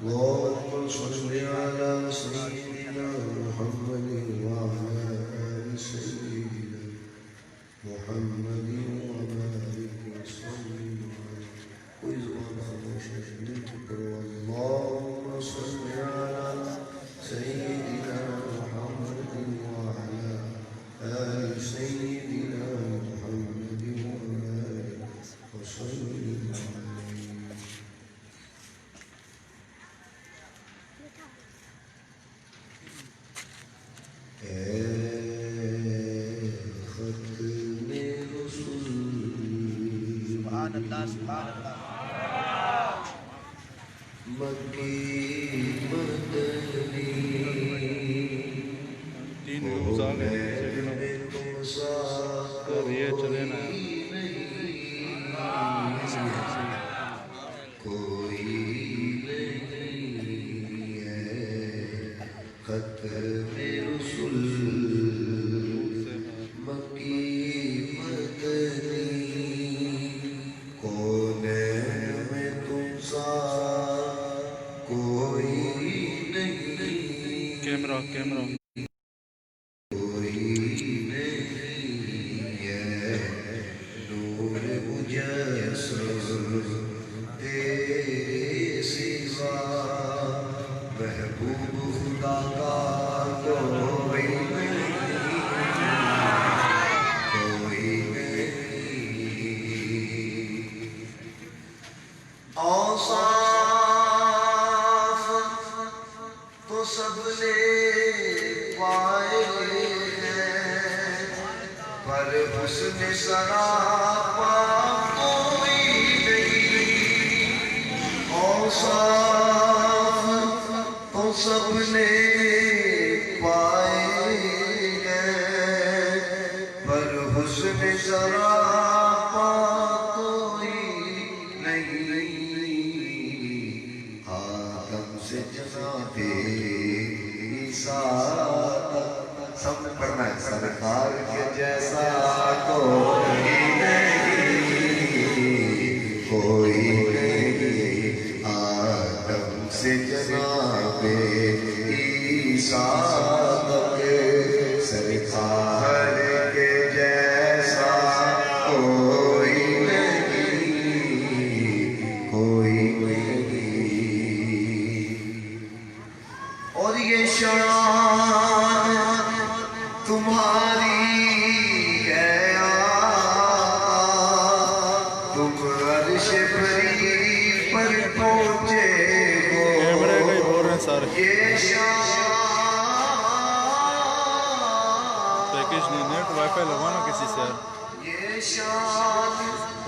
اللهم صل على سيدنا محمد وعلى آل سيدنا محمد وبارك وسلم عليه خاموش اللهم صل على سيدنا محمد وعلى آل سيدنا محمد وبارك وسلم عليه.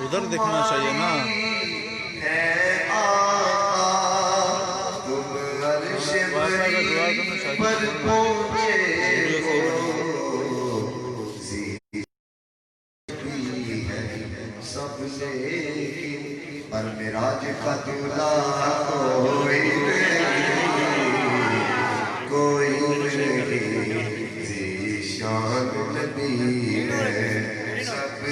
ادھر دیکھنا چاہیے نا. پر معراج کا دولہا کوئی نہیں ذیشان نبی ہے سب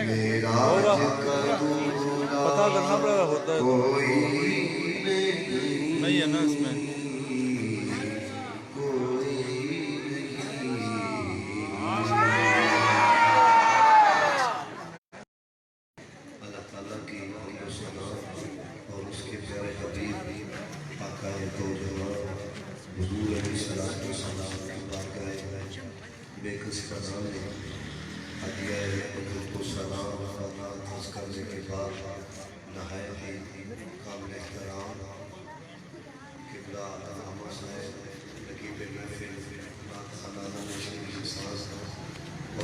معراج کا دولہا کوئی نہیں ہے نا اس میں.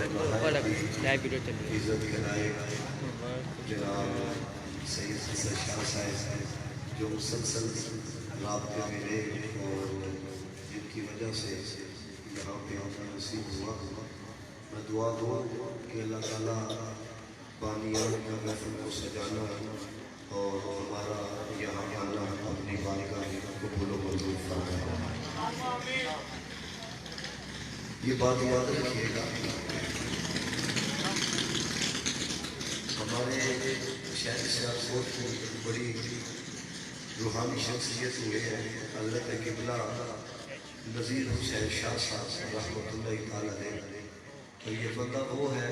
لائیو ویڈیو چل رہی عزت کے لائق جناب سید حسن شاہ صاحب جو مسلسل رابطے میں رہے اور جن کی وجہ سے یہاں پہ آنا نصیب ہوا. میں دعا دوں کہ اللہ تعالیٰ بانیان کا محفل کو سجانا اور ہمارا یہاں آنا اپنی بارگاہ میں قبول و منظور فرمائے. یہ بات یاد رکھیے گا، ہمارے شہر سیاست کی بڑی روحانی شخصیت ہوئے ہیں حضرت قبلہ نذیر حسین شاہ صاحب رحمۃ اللہ تعالیٰ علیہ. تو یہ بندہ وہ ہے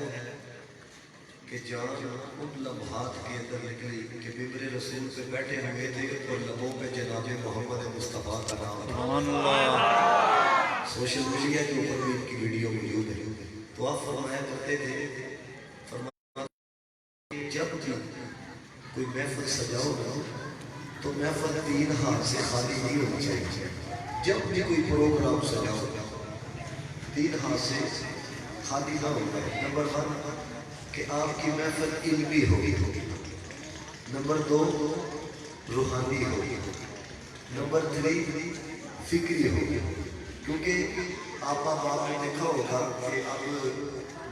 کہ جان ان لمحات کے اندر نکلی کہ ممبر رسول پہ بیٹھے ہوئے تھے اور لبوں پہ جناب محمد مصطفیٰ کا نام تھا. سبحان اللہ. سوشل میڈیا کے اوپر بھی ان کی ویڈیو موجود ہے. تو آپ فرمایا کرتے تھے، فرمایا جب بھی کوئی محفل سجاؤ نا تو محفل 3 ہاتھ سے خالی نہیں ہونی چاہیے. جب بھی کوئی پروگرام سجاؤ 3 ہاتھ سے خالی نہ ہوگا. نمبر 1 کہ آپ کی محفل علمی ہوگی، نمبر 2 روحانی ہوگی، نمبر 3 فکری ہوگی. کیونکہ آپ نے دیکھا ہوگا کہ اب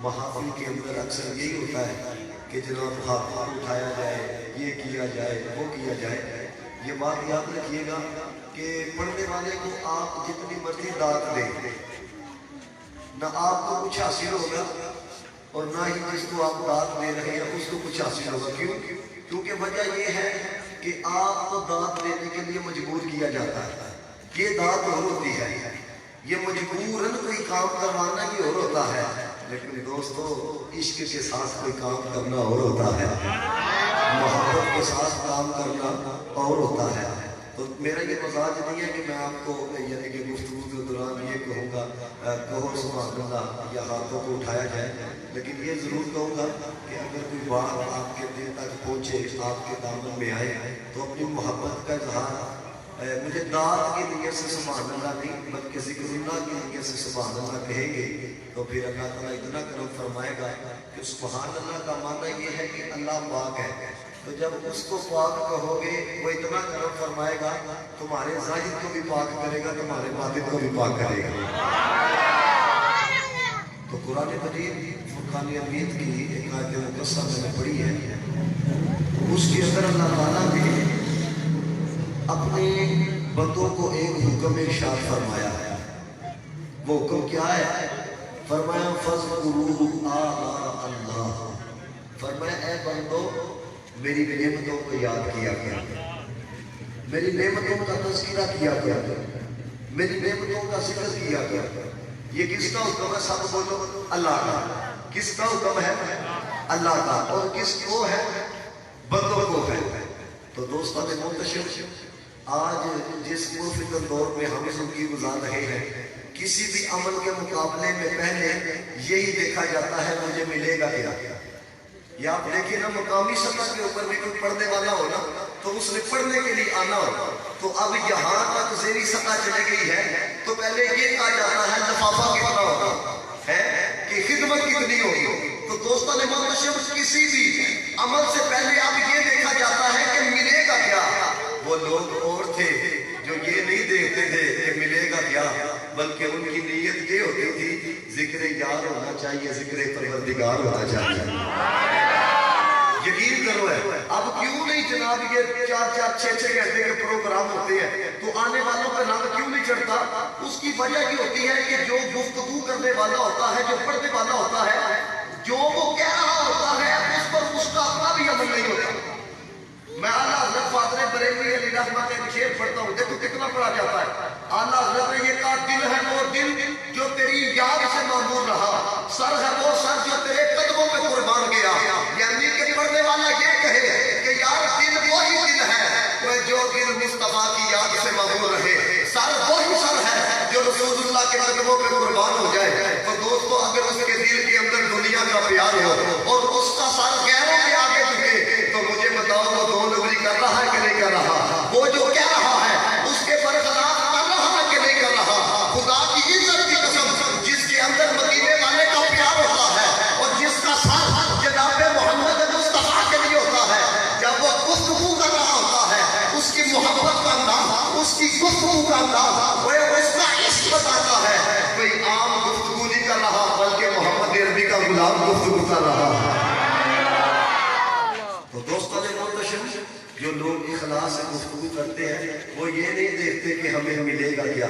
محافل کے اندر اکثر یہی ہوتا ہے کہ جناب ہاتھ اٹھایا جائے، یہ کیا جائے، وہ کیا جائے. یہ بات یاد رکھیے گا کہ پڑھنے والے کو آپ جتنی مرضی داد دیں نہ آپ کو کچھ حاصل ہوگا اور نہ ہی جس کو آپ داد دے رہے ہیں اس کو کچھ حاصل ہوگا. کیونکہ وجہ یہ ہے کہ آپ کو داد دینے کے لیے مجبور کیا جاتا ہے. یہ داد اور ہوتی ہے، یہ مجبوراً کوئی کام کروانا ہی اور ہوتا ہے. لیکن دوستو عشق کے ساتھ کوئی کام کرنا اور ہوتا ہے، محبت کے ساتھ کام کرنا اور ہوتا ہے. تو میرا یہ مزاج نہیں ہے کہ میں آپ کو یعنی کہ گفتگو کے دوران یہ کہوں گا کہو سبحان اللہ یا ہاتھوں کو اٹھایا جائے. لیکن یہ ضرور کہوں گا کہ اگر کوئی بات آپ کے دل تک پہنچے، آپ کے دامن میں آئے تو اپنی محبت کا اظہار مجھے داد کی نیت سے سبحان اللہ نہیں بلکہ ذکر اللہ کی نیت سے سبحان اللہ کہیں گے تو پھر اللہ تعالیٰ اتنا کرم فرمائے گا کہ سبحان اللہ کا معنی یہ ہے کہ اللہ پاک ہے. تو جب اس کو پاک کہو گے وہ اتنا کرم فرمائے گا، تمہارے ظاہر کو بھی پاک کرے گا، تمہارے باطن کو بھی پاک کرے گا. تو قرآن مجید فرقان حمید کی ایک آیت مقدسہ میں نے پڑھی ہے، اس کے اندر اللہ تعالیٰ نے اپنے بندوں کو ایک حکم ارشاد فرمایا ہے. وہ حکم کیا ہے؟ فرمایا فَاذْكُرُوا آلَاءَ اللَّهِ. فرمایا اے بندو میری نعمتوں کو یاد کیا کرو، میری نعمتوں کا تذکرہ کیا کرو، میری نعمتوں کا ذکر کیا کرو. یہ کس کا حکم ہے؟ سب بولو اللہ کا. کس کا حکم ہے؟ اللہ کا. اور کس کو ہے؟ بندوں کو ہے. تو دوستان محترم، آج جس پرفتن دور میں ہم زندگی گزار رہے ہیں، کسی بھی عمل کے مقابلے میں پہلے یہی دیکھا جاتا ہے مجھے ملے گا کیا. یا آپ دیکھیں نا مقامی سطح کے اوپر بھی کوئی پڑھنے والا ہو نا تو اس نے پڑھنے کے لیے آنا ہو. تو اب یہاں تک ذیلی سطح چلے گئی ہے تو پہلے یہ کہا جاتا ہے لفافہ کتنا ہوگا ہے کہ خدمت کتنی ہوگی. تو دوستان محترم، کسی بھی عمل سے پہلے اب یہ دیکھا جاتا ہے کہ ملے گا کیا. وہ لوگ اور تھے جو یہ نہیں دیکھتے تھے کہ ملے گا کیا، بلکہ ان کی نیت یہ ہوتی تھی ذکر یار ہونا چاہیے، ذکر پروردگار ہونا چاہیے. یقین کرو ہے اب کیوں نہیں جناب یہ 4-4 6-6 گھنٹے کے پروگرام ہوتے ہیں تو آنے والوں کا نام کیوں نہیں چڑھتا؟ اس کی وجہ یہ ہوتی ہے کہ جو گفتگو کرنے والا ہوتا ہے، جو پڑھنے والا ہوتا ہے، جو وہ کہہ رہا ہوتا ہے اس پر اس کا اپنا بھی عمل نہیں ہوتا. میں اعلیٰ حضرت فاضل بریلوی علیہ رحمہ کا ایک شعر پڑھتا ہوں، دیکھو کتنا پڑھا جاتا ہے. اعلیٰ حضرت نے یہ کہا دل ہے وہ دل جو تیری یاد سے معمور رہا، سر ہے وہ سر جو تیرے قدموں پہ قربان گیا. یعنی کہ پڑھنے والا یہ کہے کہ یار دل وہی دل ہے جو دل مصطفیٰ کی یاد سے معمور رہے، سر وہی سر ہے جو رسول اللہ کے قدموں پہ قربان ہو جائے. تو دوستو اگر اس کے دل کے اندر دنیا کا پیار ہو اور اس کا سر غیروں کے آگے جھکے تو مجھے بتاؤ وہ دو نمبری کر رہا ہے کہ نہیں کر رہا؟ وہ جو کہہ رہا ہے اس کے برخلاف کر رہا ہے کہ نہیں کر رہا؟ خدا کی عزت کی قسم، جس کے اندر مدینے والے کا پیار ہوتا ہے گفتگو کا انداز وہ اس کا عشق بتاتا ہے. کوئی عام گفتگو نہیں کر رہا بلکہ محمد عربی کا غلام گفتگو کر رہا ہے. تو دوستوں نے محتشم جو لوگ اخلاص سے گفتگو کرتے ہیں وہ یہ نہیں دیکھتے کہ ہمیں ملے گا کیا,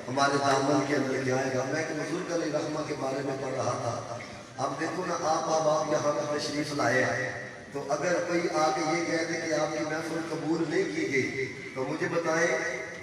ہمارے دامن کے اندر کیا آئے گا. میں ایک بزرگ علیہ رحمہ کے بارے میں پڑھ رہا تھا. اب دیکھو نا, آپ یہاں پر تشریف لائے ہیں, تو اگر کوئی آ کے یہ کہہ دے کہ آپ کی محفل قبول نہیں کی گئی تو مجھے بتائیں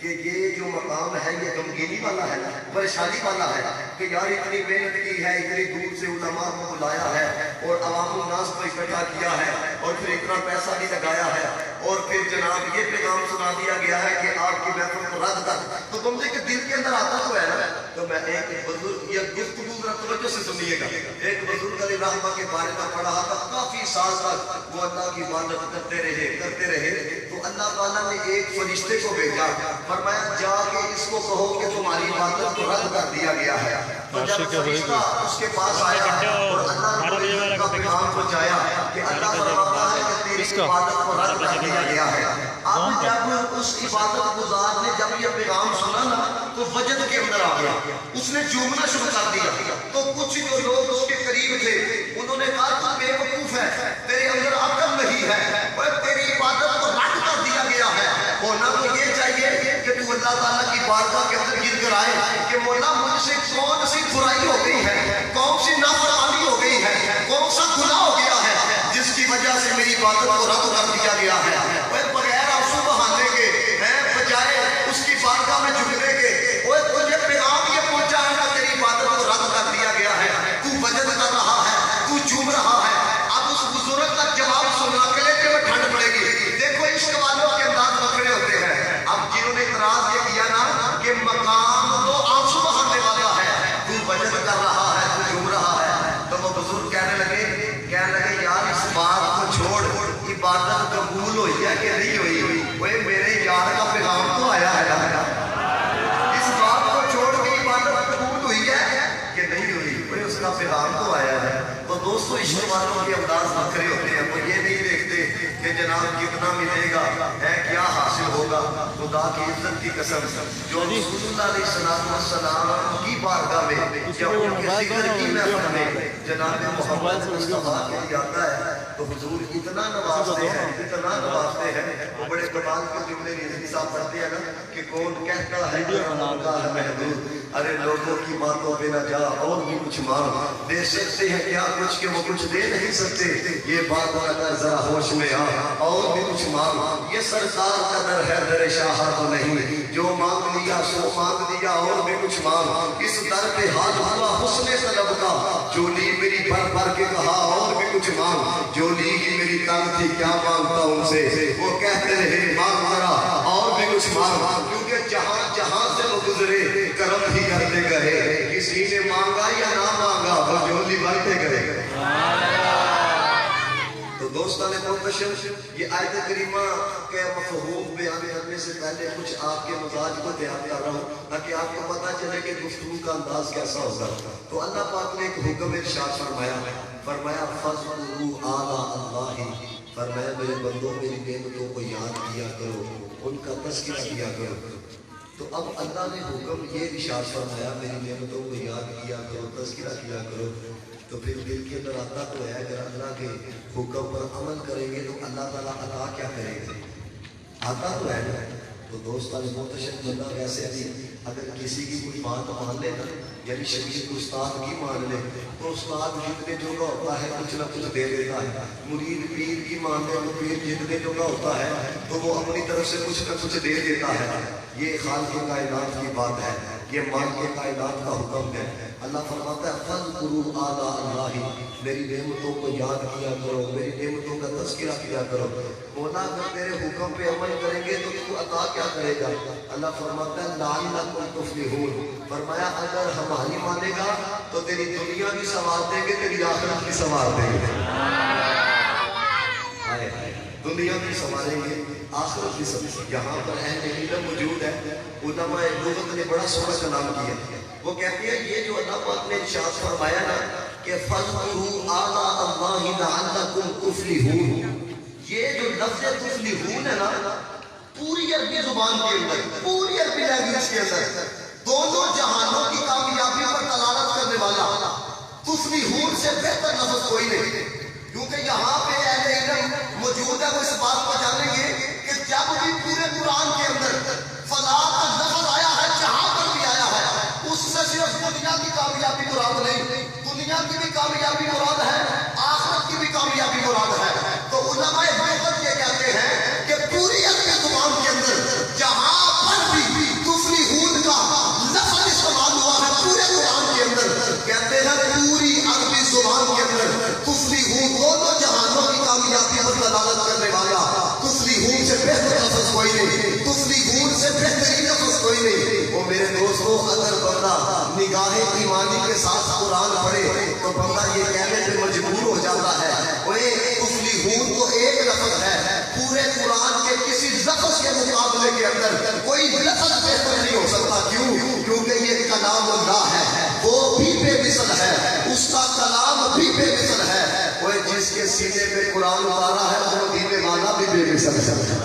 کہ یہ جو مقام ہے یہ غمگینی والا ہے, پریشانی والا ہے کہ یار اتنی محنت کی ہے, اتنی دور سے علماء کو بلایا ہے اور عوام الناس کو اکٹھا کیا ہے اور پھر اتنا پیسہ بھی لگایا ہے اور پھر جناب یہ پیغام سنا دیا گیا ہے کہ آپ کی محفل کو رد کر. تو تم نے کہ دل کے اندر آتا تو ہے نا. تو میں ایک بزرگ یہ گفتگو توجہ سے سنیے گا, ایک بزرگ علیہ رحمہ کے بارے میں پڑھا تھا. کافی سال تک وہ اللہ کی عبادت کرتے رہے تو اللہ تعالیٰ نے ایک فرشتے کو بھیجا, فرمایا جا کے اس کو کہو کہ تمہاری عبادت کو رد کر دیا گیا ہے. تو جب فرشتہ اس کے پاس آیا اور اللہ نے کا پیغام پہنچایا کہ اللہ فرماتا ہے کہ تیری عبادت کو رد کر دیا گیا ہے. اب جب اس عبادت گزار نے جب یہ پیغام سنا نا تو وجد کے اندر آ گیا, اس نے چومنا شروع کر دیا. تو کچھ جو لوگ اس کے قریب تھے انہوں نے کہا تو بے وقوف ہے, تیرے اندر عقل نہیں ہے, تیری عبادت کو رد کر دیا گیا ہے. ہونا تو یہ چاہیے کہ تو اللہ تعالیٰ کی بارگاہ کے اندر گر کر آئے کہ مولا مجھ سے کون سی برائی ہو گئی ہے, کون سی نافرمانی ہو گئی ہے, کون سا گناہ ہو گیا ہے جس کی وجہ سے میری عبادت کو رد کر دیا گیا ہے. بغیر آنسو بہانے کے بجائے اس کی بارگاہ میں جھکنے کے تجھے پیغام یہ پہنچا ہے نا تیری عبادت کو رد کر دیا گیا ہے, تو وجد کر رہا ہے, تو چوم رہا ہے. اب اس بزرگ کا جواب سننا کے لیے میں ٹھنڈ پڑے گی. دیکھو عشق والوں کے انداز بکرے ہوتے ہیں. اب جنہوں نے اعتراض یہ کیا نا کہ مقام تو آنسو بہانے والا ہے, تو وجد کر رہا ہے, تو چوم رہا ہے, تو وہ بزرگ کہنے لگے یار اس بات کو چھوڑ, عبادت قبول ہوئی ہے کہ نہیں ہوئی, وہ میرے یار کا پیغام تو آیا ہے. اس بات کو چھوڑ کے عبادت قبول ہوئی ہے کہ نہیں ہوئی, وہ اس کا پیغام تو آیا ہے. تو دوستو عشق والوں کے انداز بکھرے ہوتے ہیں, وہ یہ نہیں دیکھتے کہ جناب کتنا ملے گا ہے, کیا حاصل ہوگا. خدا کی عزت کی قسم جو رسول اللہ علیہ السلام کی بارگاہ میں جب ان کے ذکر کی محفل میں جناب محمد مصطفیٰ کے لیے آتا ہے تو حضور اتنا نوازتے ہیں. وہ بڑے کمال کے جملے رضوی صاحب پڑھتے ہیں نا کہ کون کہتا ہے کہ ہے محدود, ارے لوگوں کی باتوں پہ نہ جا اور بھی کچھ مانگ, دے سکتے ہیں کیا کچھ کہ وہ کچھ دے نہیں سکتے, یہ بات اگر ذرا ہوش میں آ اور بھی کچھ مانگ. یہ سرکار کا در ہے در شاہ تو نہیں, جو مانگ لیا سو مانگ لیا اور بھی کچھ مانگ. اس در پہ حال ہوا حسن طلب کا, جو لی میری بھر بھر کے کہا اور بھی کچھ مانگ. جو لی میری تنگ تھی کیا مانگتا ان سے, وہ کہتے رہے مانگ ذرا اور بھی کچھ مانگ. کیونکہ جہاں سے وہ گزرے کرم ہی کرتے گئے, کسی نے مانگا یا نہ مانگا وہ جھولی بھرتے گئے. تو دوستان محتشم یہ آیت کریمہ کے مفہوم بیان کرنے سے پہلے کچھ آپ کے مزاج کو بیان کر رہا ہوں تاکہ آپ کو پتہ چلے کہ گفتگو کا انداز کیسا ہوگا. تو اللہ پاک نے ایک حکم ارشاد فرمایا فَاذْكُرُوا آلَاءَ اللَّهِ, فرمایا میرے بندوں میری نعمتوں کو یاد کیا کرو, ان کا تذکرہ کیا کرو. تو اب اللہ نے حکم یہ ارشاد فرمایا میری نعمتوں کو یاد کیا کرو, تذکرہ کیا کرو. تو پھر دل کے اندر آتا تو ہے اگر اللہ کے حکم پر عمل کریں گے تو اللہ تعالیٰ عطا کیا کرے گا, آتا تو ہے نا. تو دوستان محتشم بندہ ویسے بھی اگر کسی کی کوئی بات مان لے نا, یعنی شریعت استاد کی مان لے تو استاد جتنے جوگا ہوتا ہے کچھ نہ کچھ دے دیتا ہے. مرید پیر کی مان لے تو پیر جتنے جوگا ہوتا ہے تو وہ اپنی طرف سے کچھ نہ کچھ دے دیتا ہے. یہ خالق کائنات کی بات ہے, یہ مالک کائنات کا حکم ہے. اللہ فرماتا ہے فَاذْكُرُوا آلَاءَ اللَّهِ, میری نعمتوں کو یاد کیا کرو, میری نعمتوں کا تذکرہ کیا کرو. مولا اگر تیرے حکم پہ عمل کریں گے تو تو عطا کیا کرے گا. اللہ فرماتا ہے لَعَلَّكُمْ تُفْلِحُونَ, فرمایا اگر ہماری مانے گا تو تیری دنیا بھی سنوار دیں گے, تیری آخرت بھی سنوار دیں گے. دنیا بھی سنواریں گے, آخرت بھی سنواریں گے. یہاں پر اہل علم موجود ہے, علماء لغت نے بڑا سوچ کلام کیا. وہ کہتے ہیں یہ جو اللہ پاک نے ارشاد فرمایا نا کہ فَاذْكُرُوا آلَاءَ اللَّهِ لَعَلَّكُمْ تُفْلِحُونَ, یہ جو لفظ تفلحون ہے نا پوری عربی زبان کے اندر، پوری عربی لینگویج کے اندر دونوں جہانوں کی کامیابی پر دلالت کرنے والا تفلیحون سے بہتر لفظ کوئی نہیں. کیونکہ یہاں پہ اہل علم موجود ہے، وہ اس بات کو جانیں گے کہ جب بھی پورے قرآن کے اندر فلاح کا لفظ آیا ہے، جہاں پر بھی آیا ہے، اس سے صرف دنیا کی کامیابی مراد نہیں، دنیا کی بھی کامیابی مراد ہے، آخرت کی بھی کامیابی مراد ہے. تو علماء حکمت یہ کہتے ہیں کہ پوری عربی زبان کے اندر جہاں پر بھی تفلیحون کا لفظ استعمال ہوا ہے پورے قرآن کے اندر، کہتے ہیں پوری عربی زبان کے اندر تفلیحون دونوں جہانوں کی کامیابی پر دلالت کرنے والا تفلیحون سے بہتر لفظ کوئی نہیں، تفلیحون سے بہترین لفظ کوئی نہیں. وہ میرے دوستو، اگر بندہ نگاہ ایمانی کے ساتھ قرآن پڑھے تو بندہ یہ کہنے پہ مجبور ہو جاتا ہے وہ تفلیحون تو ایک لفظ ہے، پورے قرآن کے کسی لفظ کے مقابلے کے اندر کوئی لفظ بہتر نہیں ہو سکتا. کیوں؟ کیونکہ یہ کلام اللہ ہے، وہ بھی بے مثل ہے، اس کا کلام بھی بے مثل ہے. وہ جس کے سینے پہ قرآن اتارا ہے وہ دینے والا بھی بے مثل ہے.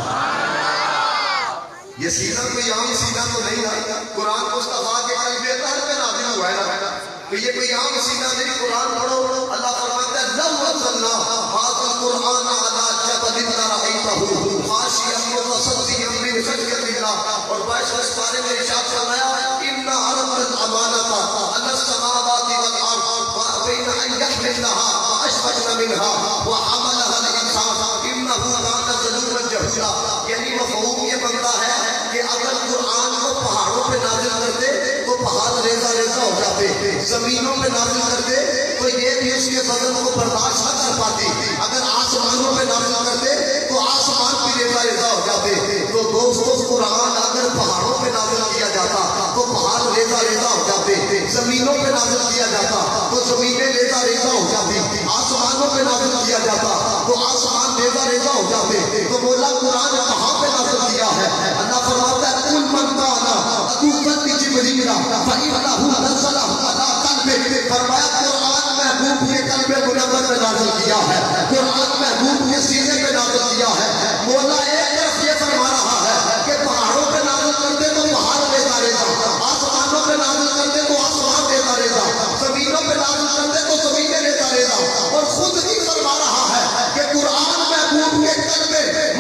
یہ سینہ کوئی عام سینہ تو نہیں ہے، قرآن مصطفیٰ کے قلب اطہر پہ نازل ہوا ہے نا، تو یہ کوئی عام سینہ نہیں. قرآن پڑھو، اللہ فرماتا ہے لو انزلنا هذا القرآن على جبل لرأيته خاشعا متصدعا من خشية الله. اور 22 پارے میں ارشاد فرمایا إنا عرضنا الأمانة على السماوات والأرض وأبين أن يحملنها وأشفقن منها وحملها الإنسان إنه كان ظلوما جهولا. یعنی مفہوم یہ بنتا ہے کہ اگر قرآن کو پہاڑوں پہ نازل کرتے تو پہاڑ ریزہ ریزہ ہو جاتے، زمینوں پہ نازل کرتے تو یہ بھی اس کے بدن کو برداشت نہ کر پاتی، اگر آسمانوں پہ نازل کرتے تو آسمان بھی ریزہ ریزہ ہو جاتے. تو دوستو، قرآن اگر پہاڑوں پہ نازل کیا جاتا تو پہاڑ ریزہ ریزہ ہو جاتے، زمینوں پہ نازل کیا جاتا تو زمینیں ریزہ ریزہ ہو جاتی، آسمانوں پہ نازل کیا جاتا تو آسمان ریزہ ریزہ ہو جاتے. تو مولا قرآن کہاں پہ نازل کیا ہے؟ اللہ فرماتا ہے قل من کان عدوا لجبریل فإنه نزله على قلبك. فرمایا قرآن محبوب کے قلب منور میں نازل کیا ہے، قرآن محبوب کے سینے پہ نازل کیا ہے. مولا ایک طرف یہ فرما رہا ہے کہ پہاڑوں پہ نازل کرتے تو پہاڑ ریزہ ریزہ، آسمانوں پہ نازل کرتے تو آسمان ریزہ ریزہ، زمینوں پہ نازل کرتے تو زمینیں ریزہ ریزہ. اور خود ہی فرما رہا ہے کہ قرآن محبوب کے قلب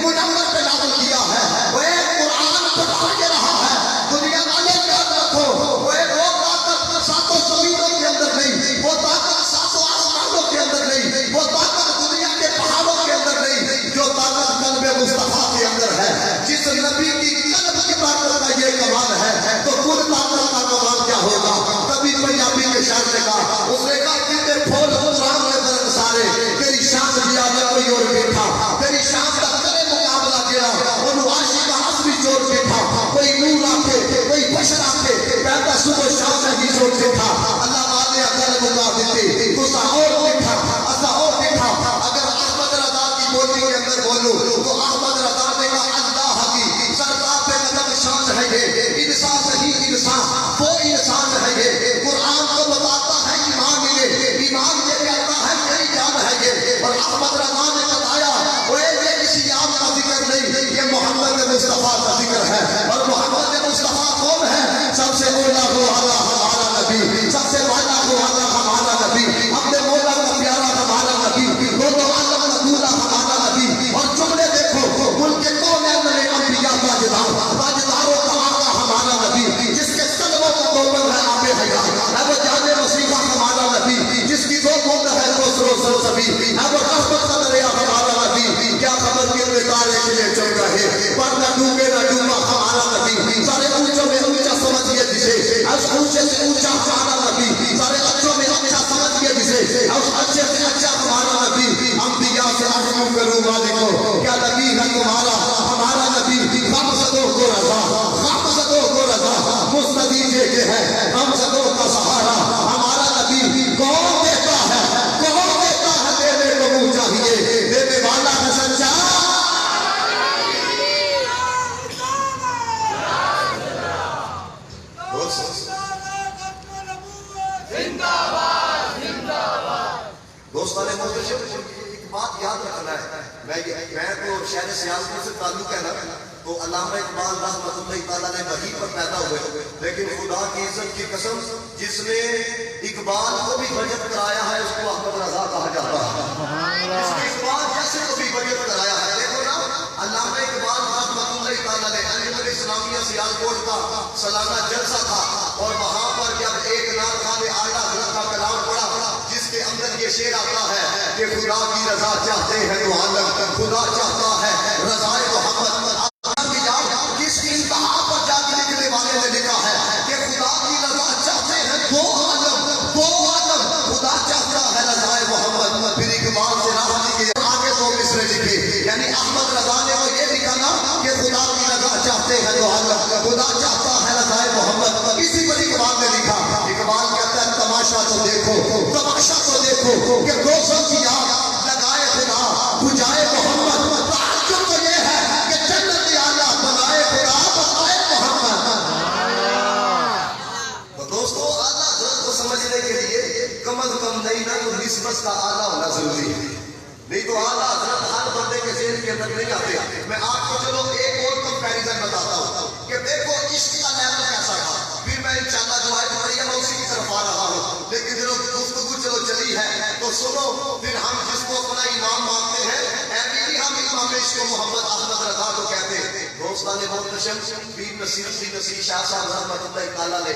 منور پہ نازل کیا ہے. وہ ایک قرآن پڑھا کے رہا ہے. دنیا والے یاد رکھو، وہ ایک وہ طاقت ساتوں زمینوں کے اندر نہیں، وہ طاقت ساتوں آسمانوں کے اندر نہیں، وہ طاقت دنیا کے پہاڑوں کے اندر نہیں، جو طاقت قلب مصطفیٰ کے اندر ہے. جس نبی کی قلب کی طاقت کا یہ کمال ہے تو کل طاقت کا کمال کیا ہوگا؟ کبھی پنجابی کے شان نے کہا، اس نے کہا کہ تیرے پھول قرآن کے درد سارے تیری شان بھی آگے کوئی اور بیٹھا، تیری شان کا کرے مقابلہ کیا انہوں عاشق کا حسبی چور بیٹھا، کوئی نور آکے کوئی بشر آکے پہتا صبح شام میں ہی چور بیٹھا. اللہ والے اگر مقا دیتے تو سا اور بیٹھا، اسا اور بیٹھا. اگر احمد رضا کی بولی کے اندر بولو تو احمد رضا نے کہا اللہ کی سرکار پہ قدم شان ہے یہ انسان نہیں، انسان وہ انسان ہے یہ. قرآن کو بتاتا ہے ایمان ایمان یہ کہتا ہے میری جان ہے یہ. اور احمد رضا نے بتایا وہ یہ کسی عام کا ذکر نہیں، یہ محمد مصطفیٰ کا ذکر ہے. اور محمد مصطفیٰ کون ہے؟ سب سے اولا ہو والا ہمارا نبی، سب سے والا ہو والا ہمارا نبی، اپنے مولا کا پیارا ہمارا نبی، دونوں عالم کا دولا ہمارا نبی. اور جملے دیکھو، ملک کون ہے میرے انبیاء تاجداروں کا آقا ہمارا نبی، جس کے قدموں کا گوبر ہے آب حیات ہے وہ جان وسیفہ ہمارا نبی، جس کی دو بوند ہے کوثر و سلسبی ہے وہ رحمت کا دریا ہمارا نبی. کیا خبر کے تارے کھلے چل رہے پر نہ ڈوبے نہ ڈوبا ہمارا نبی. سارے اونچوں میں اونچا سمجھیے جسے، اس اونچے سے اونچا ہمارا نبی. سارے اچھوں میں اچھا سمجھیے جسے، اس اچھے سے اچھا ہمارا نبی. انبیاء سے احکم کرو مالکو، کیا نبی ہے تمہارا ہمارا نبی. غمزدوں کو رضا، غمزدوں کو رضا، مستدیجے کے ہے غمزدوں کا سہارا ہمارا نبی. کون دیتا ہے، کون دیتا ہے دینے کو منہ چاہیے، دینے والا ہے سچا. دوستان محترم، ایک بات یاد رکھنا ہے، میں تو شہر سیالکوٹ سے تعلق ہے نا، تو علامہ اقبال رحمۃ اللہ تعالیٰ نے وہیں پر پیدا ہوئے، لیکن خدا کی عزت کی قسم جس نے اقبال کو بھی بجت کرایا ہے اس کو احمد رضا کہا جاتا ہے، جس نے اقبال جیسے کو بھی بجت کرایا ہے۔ دیکھو نا علامہ اقبال رحمۃ اللہ تعالیٰ نے انجمن اسلامیہ سیالکوٹ کا سالانہ جلسہ تھا، اور وہاں پر جب ایک نعت خان اعلیٰ حضرت کا کلام پڑھا جس کے اندر یہ شعر آتا ہے کہ خدا کی رضا چاہتے ہیں تو عالم، خدا چاہتا ہے رضائے محمد۔ کس انتہا پر جا کے لکھنے والے نے لکھا ہے کہ خدا کی رضا چاہتے ہیں دو عالم، خدا چاہتا ہے رضائے محمد۔ پھر اقبال سے راہ کے آگے دو مصرے لکھے، یعنی احمد رضا نے وہ یہ لکھا نا کہ خدا کی رضا چاہتے ہیں دو عالم، خدا چاہتا ہے رضائے محمد۔ اسی پر اقبال نے لکھا، اقبال کہتا ہے تماشا تو دیکھو کہ دو سو کی آگ لگائے خدا بجائے محمد۔ تعجب تو یہ ہے کہ جنت اعلیٰ بنائے خدا بجائے محمد۔ تو دوستو اعلیٰ حضرت کو سمجھنے کے لیے کم از کم نہیں نہ تو نسبت کا اعلیٰ ہونا ضروری ہے، نہیں تو اعلیٰ حضرت ہر بندے کے ذہن کے اندر نہیں آتے۔ میں آپ کو چلو ایک اور کمپیریزن بتاتا ہوں کہ دیکھو عشق کا لیول کیسا تھا، پھر میں انشاءاللہ جو آیت پڑھی ہے میں اسی کی طرف آ رہا ہوں، لیکن چلو گفتگو چلو چلی ہے تو سنو۔ پھر ہم جس کو اپنا امام مانتے ہیں ایبی ہم امام عشق محمد احمد رضا کو کہتے ہیں۔ دوستان محتشم پیر نصیر شاہ صاحب رحمۃ اللہ تعالیٰ نے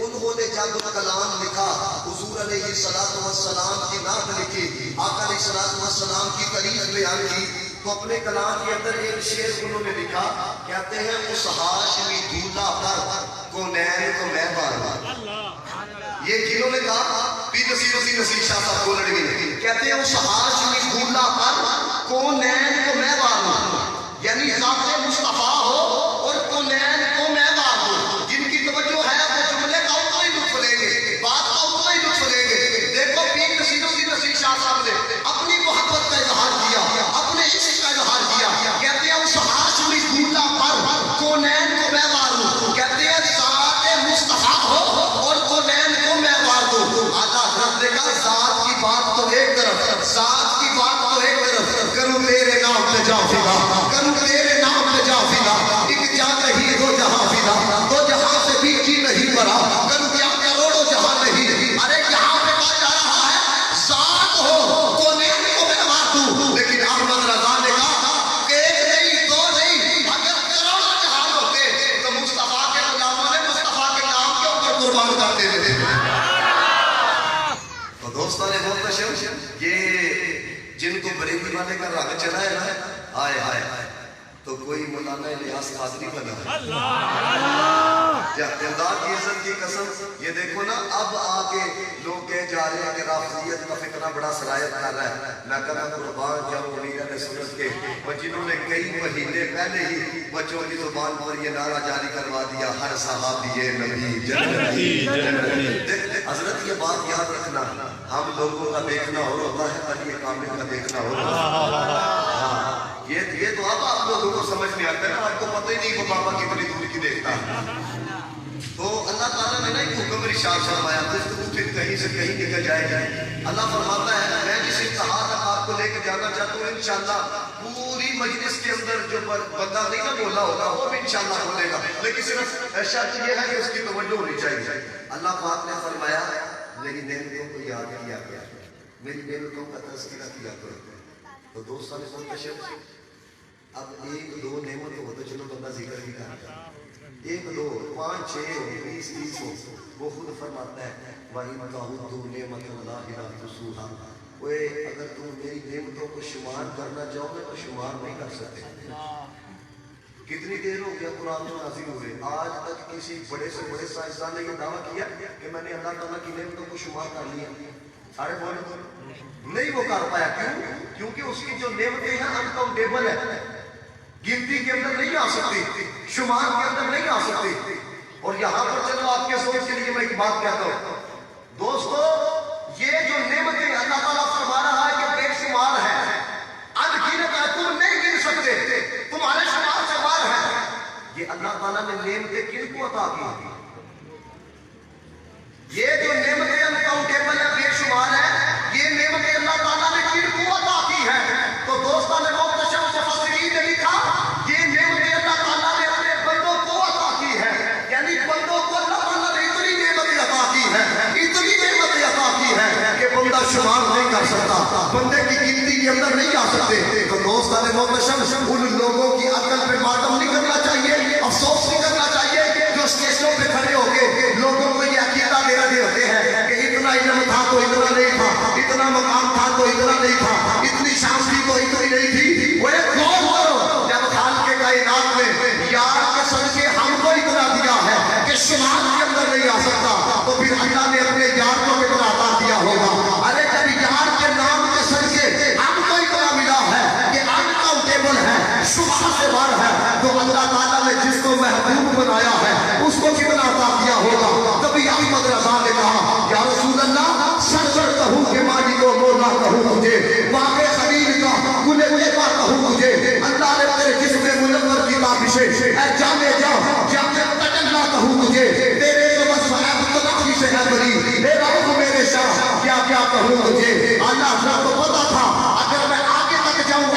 انہوں نے جب کلام لکھا حضور علیہ الصلوۃ والسلام کی نعت لکھی، آقا علیہ الصلوۃ والسلام کی تعریف بیان کی، تو اپنے کلام کے اندر ایک شعر انہوں نے لکھا، کہتے ہیں اس ہاشمی دولہ پر کونین کو میں بار۔ یہ کنہوں نے کہا؟ پیر نصیر شاہ صاحب بولنے لگے، کہتے ہیں اس ہاشمی دولہ پر کونین کو میں بار، یعنی ذات مصطفیٰ ہو اور کونین کو میں بار ہوں۔ جن کی توجہ ہے وہ جملے کا اتنا ہی لطف لیں گے، بات کا اتنا ہی لطف لیں گے۔ دیکھو پیر نصیر شاہ صاحب نے اپنی محبت کا اظہار کیا، اپنے عشق کا اظہار کیا، کہتے ہیں اس ہاشمی دولہ پر کونین کو میں بار ہوں، کہتے ہیں ذات مصطفیٰ ہو اور کونین کو میں بار دوں۔ اعلیٰ حضرت نے کہا ذات کی بات تو ایک طرف، ذات کی بات تو ایک طرف، کروں تیرے نام پہ جا فدا، کروں تیرے نام پہ جا فدا، ایک جا نہیں دو جہاں فدا، دو جہاں سے بھی کی نہیں برا، کروں کیا کروڑوں جہاں نہیں۔ ارے یہاں پہ کہا جا رہا ہے ذات ہو کونین کو میں مار دوں، لیکن احمد رضا نے کہا کہ ایک نہیں دو نہیں، اگر کروڑوں جہاں ہوتے تو مصطفیٰ کے غلاموں نے مصطفیٰ کے نام کے اوپر قربان کر دیتے تھے۔ تو دوستان محتشم یہ جن کو بریلی والے کا رنگ چلا ہے نا، آئے آئے تو کوئی مولانا الیاس قادری بنا کیا دلدار کی عزت کی قسم۔ یہ دیکھو نا اب آگے لوگ کہے جا رہے ہیں کہ رافضیت کا فتنہ بڑا سرایت کر رہا ہے۔ میں کہنا قربان جاؤں امیر علیہ سنت کے اور جنہوں نے کئی مہینے پہلے ہی بچوں کی زبان پر یہ نعرہ جاری کروا دیا، ہر صحابی نبی جنتی۔ حضرت یہ بات یاد رکھنا، ہم لوگوں کا دیکھنا اور ہوتا ہے علی کامل کا دیکھنا اور ہوتا ہے۔ یہ تو اب آپ لوگوں کو سمجھ میں آتا ہے نا، آپ کو پتہ ہی نہیں کہ بابا کتنی دور کی دیکھتا ہے۔ تو اللہ تعالیٰ نے نا ایک حکم ارشاد فرمایا، گفتگو پھر کہیں سے کہیں نکل جائے گی۔ اللہ فرماتا ہے میں جس انتہا تک آپ کو لے کے جانا چاہتا ہوں انشاءاللہ پوری مجلس کے اندر جو بندہ نہیں نہ بولا ہوگا وہ بھی انشاءاللہ بولے گا، لیکن صرف شرط یہ ہے کہ اس کی توجہ ہونی چاہیے۔ اللہ پاک نے فرمایا میری نعمتوں کو یاد کیا کرو، میری نعمتوں کا تذکرہ کیا کرو۔ تو دوستان محتشم اب ایک دو نعمت ہو تو چلو بندہ ذکر بھی کرتا ہے، ایک دو پانچ چھ ہو 20 30 ہو، وہ خود فرماتا ہے وَإِن تَعُدُّوا نِعْمَتَ اللَّهِ لَا تُحْصُوهَا۔ وہ اگر تم میری نعمتوں کو شمار کرنا چاہو گے تو شمار نہیں کر سکتے۔ کتنی دیر ہو گیا قرآن جو نازل ہوئے، آج تک کسی بڑے سے بڑے سائنسدان نے یہ دعویٰ کیا کہ میں نے اللہ تعالیٰ کی نعمتوں کو شمار کر لیا؟ سارے بولے نہیں وہ کر پایا، کیوں؟ کیونکہ اس کی جو نعمتیں ہیں انکاؤنٹیبل ہے، گنتی کے اندر نہیں آ سکتی، شمار کے اندر نہیں آ سکتی۔ اور یہاں پر چلو آپ کے سوچ کے لیے میں ایک بات کہتا ہوں دوستو، یہ جو نعمتیں اللہ تعالیٰ فرما رہا ہے کہ بے شمار ہے، انگنت ہے، تم نہیں گن سکتے، تمہارے شمار سے باہر ہے۔ یہ اللہ تعالیٰ نے نعمتیں کن کو عطا کی؟ یہ جو نعمتیں انکاؤنٹیبل ہے، بے شمار ہے، یہ نعمتیں اللہ تعالیٰ نے کن کو عطا کی ہے؟ تو دوستان محتشم مفسرین نے لکھا یہ نعمتیں اللہ تعالیٰ آ سکتا، بندے کی گنتی کے اندر نہیں آ سکتے. تو دوستان محتشم، ان لوگوں کی عقل پہ ماتم نہیں کرنا چاہیے، افسوس نہیں کرنا چاہیے جو اسٹیشنوں پہ کھڑے ہو کے لوگوں کو یہ عقیدہ دے رہے ہوتے ہیں کہ اتنا علم تھا تو اتنا نہیں تھا، اتنا مقام تھا تو اتنا نہیں تھا، اتنی شان تھی تو اتنی نہیں تھی. وہ ایک غور کرو، جب خالق کائنات میں یار کے صدقے ہم کو اتنا دیا ہے کہ شمار کے اندر نہیں آ سکتا، تو پھر اللہ نے اپنے یار کو کتنا عطا دیا ہوگا. ارے جب یار کے نام کے صدقے ہم کو اتنا ملا ہے کہ انکاؤنٹیبل ہے، شمار سے باہر ہے، تو اللہ تعالیٰ نے جس کو محبوب بنایا ہے اس کو کتنا عطا دیا ہوگا. کبھی احمد رضا نے کہا یا رسول اللہ، سر کہوں کہ مالک و مولا کہوں مجھے، واقع خلیل کا گلے طیبہ کہوں مجھے، اللہ نے تیرے جسم منور کی تابشیں، اے جانے جا جامع تجلا کہوں مجھے، تیرے تو بس تناقی سے ہے بری، اے رب میرے شاہ کیا کیا کہوں مجھے. اللہ کو پتا تھا اگر میں آگے تک جاؤں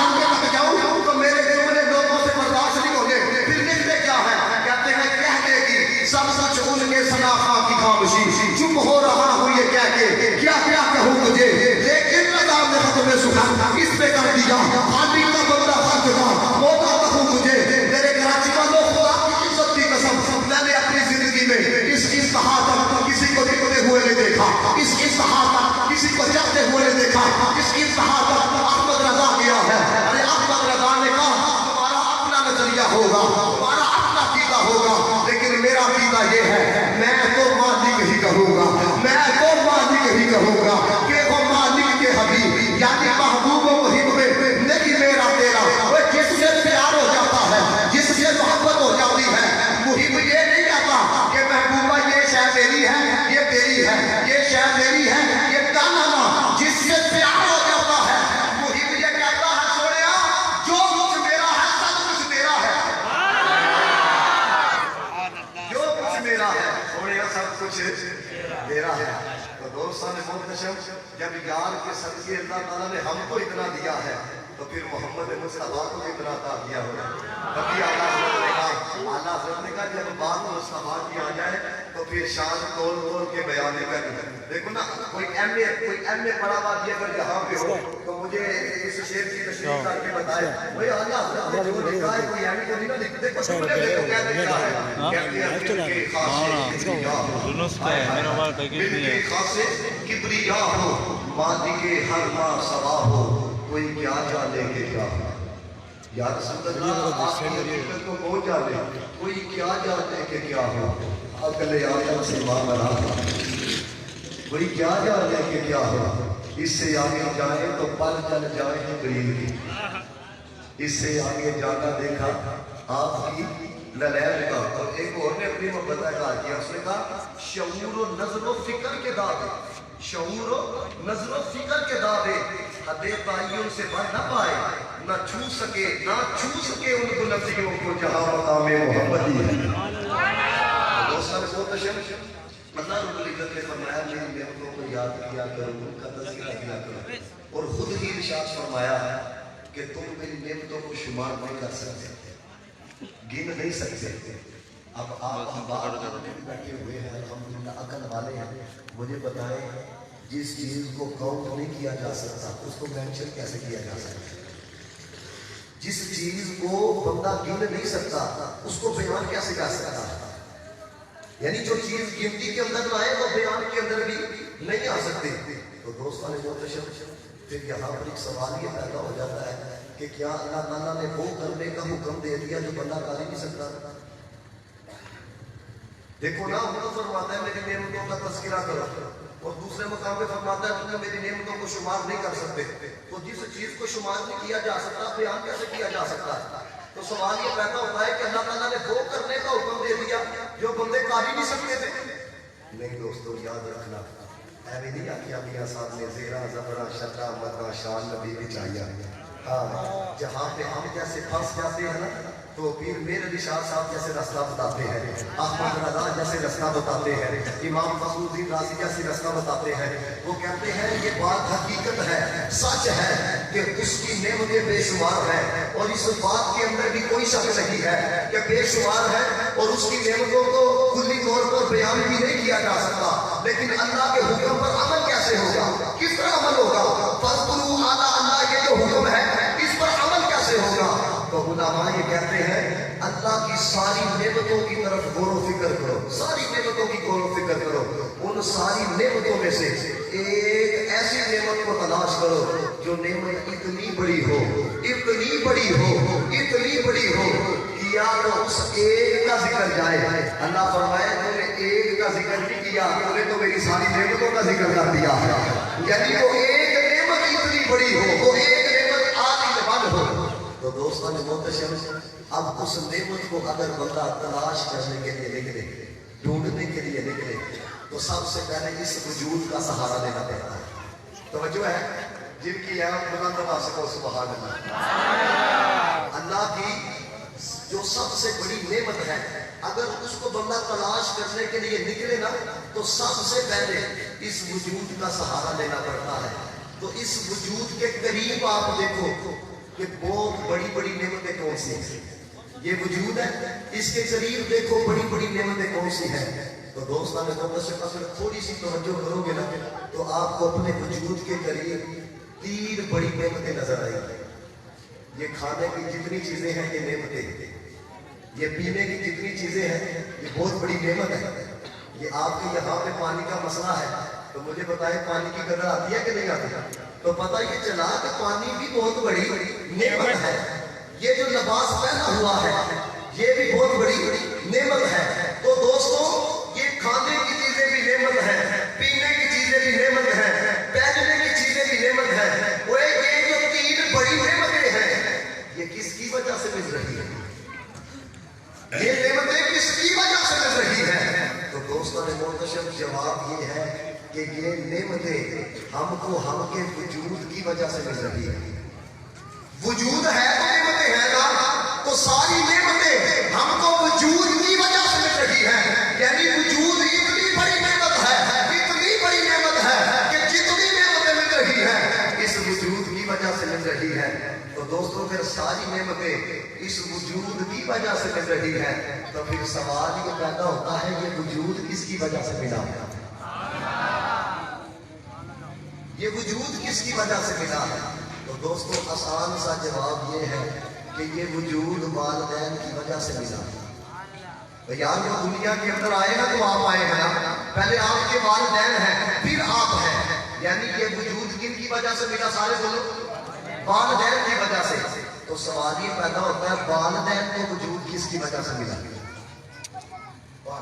تو میرے جملے لوگوں سے برداشت نہیں ہوگے. پھر لکھتے کیا ہے؟ کہتے ہیں کہنے کی سب سچ ان کے صنافہ کی خاموشی، چپ ہو رہا ہوں یہ کہہ کے کیا کیا کہوں مجھے، لیکن نظام نے ختم سکھا اس پہ کر دیا خالی کا بندہ خرچ کا موقع کہوں مجھے. میرے کراچی والوں، خدا کی عزت کی قسم، میں نے اپنی زندگی میں اس انتہا تک کسی کو لکھتے ہوئے نہیں دیکھا، اس انتہا تک کسی کو جاتے ہوئے نہیں دیکھا، اس انتہا تک احمد رضا گیا ہے. ارے احمد رضا نے کہا تمہارا اپنا نظریہ ہوگا، تمہارا اپنا عقیدہ ہوگا، لیکن میرا عقیدہ یہ ہے میں تو مالک ہی کہوں گا، میں تو مالک ہی کہوں گا کہ وہ مالک کے حبیب یعنی محبوب و محب میں نہیں میرا تیرا. وہ جس سے پیار ہو جاتا ہے، جس سے محبت ہو جاتی ہے، محب یہ نہیں کہتا کہ محبوبہ یہ شے میری ہے، یہ تیری ہے، یہ شے میری ہے، یہ کہنا. جس سے پیار ہو جاتا ہے محب یہ کہتا ہے سونیا جو کچھ میرا ہے سب کچھ میرا ہے، جو کچھ میرا ہے سونیا سب کچھ میرا ہے. تو دوستان محتشم، جب یار کے صدقے اللہ تعالیٰ نے ہم کو اتنا دیا ہے تو پھر محمد مصطفیٰ کو اتنا عطا دیا ہوگا. کبھی اعلیٰ حضرت نے کہا جب بات مصطفیٰ کی آ جائے تو پھر شان توڑ کے بیان کریں. دیکھو نا، کوئی ایم اے پڑھا ہوا بھی اگر یہاں پہ ہو تو مجھے اس شعر کی تشریح کر کے بتائے بھائی اعلیٰ حضرت نے جو لکھا ہے کوئی ایم اے کو نہیں لکھ. دیکھو سمجھے دیکھو کہتے کیا ہے، کہتے ہیں دل کے خاصے کبریا ہو، مادی کے ہر ماں سوا ہو، کوئی کیا جانے کے کیا ہو. یا رسول اللہ آپ کی حقیقت کو کون جانے، کوئی کیا جانے کے کیا ہو. عقل آدم سے مانگا کوئی کیا جانے کے کیا ہو. اس سے آگے جائیں تو پل چل جائیں جبریل کی، اس سے آگے جانا دیکھا آپ کی للین کا. اور ایک اور نے اپنی محبت کا کیا، اس نے کہا شعور و نظر و فکر کے دعوے، شعور و نظر و فکر کے دعوے حد تعین سے بڑھ نہ پائے، نہ چھو سکے ان بلندیوں کو جہاں مقام محمدی ہے. دوستان محتشم، اللہ رب العزت نے فرمایا میری نعمتوں کو یاد کیا کرو، ان کا تذکرہ کیا کرو، اور خود ہی ارشاد فرمایا کہ تم میری نعمتوں کو شمار نہیں کر سکتے، گن نہیں سکتے. اب آپ باہر بیٹھے ہوئے ہیں الحمدللہ عقل والے ہیں، مجھے بتائیں جس چیز کو کاؤنٹ نہیں کیا جا سکتا اس کو مینشن کیسے کیا جا سکتا؟ جس چیز کو بندہ گن نہیں سکتا اس کو بیان کیسے کر سکتا؟ یعنی جو چیز گنتی کے اندر نہ آئے وہ بیان کے اندر بھی نہیں آ سکتے. تو دوستان محتشم، پھر یہاں پر ایک سوال یہ پیدا ہو جاتا ہے کہ کیا اللہ تعالیٰ نے وہ کرنے کا حکم دے دیا جو بندہ کر ہی نہیں سکتا؟ دیکھو نا، وہ فرماتا ہے میری نعمتوں کا تذکرہ کرو، اور دوسرے مقام پہ فرماتا ہے تم میری نعمتوں کو شمار نہیں کر سکتے. تو جس چیز کو شمار نہیں کیا جا سکتا بیان کیسے کیا جا سکتا؟ تو سوال یہ پیدا ہوتا ہے کہ اللہ تعالیٰ نے وہ کرنے کا حکم دے دیا جو بندے کر ہی نہیں سکتے تھے. نہیں دوستو، یاد رکھنا، ایویں نہیں آکیا میاں صاحب نے زیرہ زبرہ شکا مدہ شان نبی بھی چاہیا. ہاں، جہاں پہ ہم جیسے پھنس جاتے ہیں نا تو پیر میرے نشاد صاحب جیسے رستہ بتاتے ہیں، احمد رضا جیسے رستہ بتاتے ہیں، امام فخر الدین رازی جیسے رستہ بتاتے ہیں. وہ کہتے ہیں یہ بات حقیقت ہے، سچ ہے کہ اس کی نعمتیں بے شمار ہیں، اور اس بات کے اندر بھی کوئی شک نہیں ہے کہ بے شمار ہے، اور اس کی نعمتوں کو کلی طور پر بیان بھی نہیں کیا جا سکتا. لیکن اللہ کے حکم پر عمل کیسے ہوگا، کس طرح عمل ہوگا؟ علماء یہ کہتے ہیں اللہ کی ساری نعمتوں کی طرف غور و فکر کرو، ساری نعمتوں کی غور و فکر کرو، ان ساری نعمتوں میں سے ایک ایسی نعمت کو تلاش کرو جو نعمت اتنی بڑی ہو، اتنی بڑی ہو، اتنی بڑی ہو کہ یا تو اس ایک کا ذکر جائے۔ اللہ فرمائے تو نے ایک کا ذکر نہیں کیا، تو نے تو میری ساری نعمتوں کا ذکر کر دیا، یعنی وہ ایک نعمت اتنی بڑی ہو، وہ ایک نعمت عالی بن ہو۔ تو دوستان محتشم، اب اس نعمت کو اگر بندہ تلاش کرنے کے لیے نکلے، ڈھونڈنے کے لیے نکلے، تو سب سے پہلے اس وجود کا سہارا لینا پڑتا ہے۔ توجہ ہے؟ جن کی ہے بلند آواز سے کہو سبحان اللہ۔ اللہ کی جو سب سے بڑی نعمت ہے، اگر اس کو بندہ تلاش کرنے کے لیے نکلے نا، تو سب سے پہلے اس وجود کا سہارا لینا پڑتا ہے۔ تو اس وجود کے قریب آپ دیکھو کہ بہت بڑی بڑی نعمتیں کون سی ہیں۔ یہ وجود ہے، اس کے قریب دیکھو بڑی بڑی نعمتیں کون سی ہیں۔ تو دوستان اگر تھوڑی سی توجہ کرو گے نا، تو آپ کو اپنے وجود کے قریب 3 بڑی نعمتیں نظر آئیں گی۔ یہ کھانے کی جتنی چیزیں ہیں یہ نعمتیں، یہ پینے کی جتنی چیزیں ہیں یہ بہت بڑی نعمت ہے۔ یہ آپ کے یہاں پہ پانی کا مسئلہ ہے، تو مجھے بتائیں پانی کی قدر آتی ہے کہ نہیں آتی؟ تو پتہ یہ چلا کہ پانی بھی بہت بڑی نعمت ہے۔ یہ جو لباس پہنا ہوا ہے یہ بھی بہت بڑی نعمت ہے۔ تو دوستو یہ کھانے کی چیزیں بھی نعمت ہیں، پینے کی چیزیں بھی نعمت ہیں، پہننے کی چیزیں بھی نعمت ہیں۔ وہ یہ جو 3 بڑی نعمتیں ہیں یہ کس کی وجہ سے مل رہی ہیں؟ یہ نعمتیں کس کی وجہ سے مل رہی ہیں؟ تو دوستان محتشم جواب یہ ہے کہ یہ نعمتیں ہم کو ہم کے وجود کی وجہ سے مل رہی ہیں۔ وجود ہے تو نعمتیں ہیں نا، تو ساری نعمتیں ہم کو وجود کی وجہ سے مل رہی ہیں۔ یعنی وجود اتنی بڑی نعمت ہے، اتنی بڑی نعمت ہے کہ جتنی نعمتیں مل رہی ہیں اس وجود کی وجہ سے مل رہی ہیں۔ تو دوستوں پھر ساری نعمتیں اس وجود کی وجہ سے مل رہی ہیں، تو پھر سوال یہ پیدا ہوتا ہے یہ وجود کس کی وجہ سے ملا؟ یہ وجود کس کی وجہ سے ملا ہے؟ تو دوستو آسان سا جواب یہ ہے کہ یہ وجود والدین کی وجہ سے ملا ہے۔ یار جو دنیا کے اندر آئے نا تو آپ آئے ہیں، پہلے آپ کے والدین ہیں پھر آپ ہیں، یعنی یہ وجود کن کی وجہ سے ملا؟ سارے بولو، والدین کی وجہ سے۔ تو سوال یہ پیدا ہوتا ہے والدین کو وجود کس کی وجہ سے ملا؟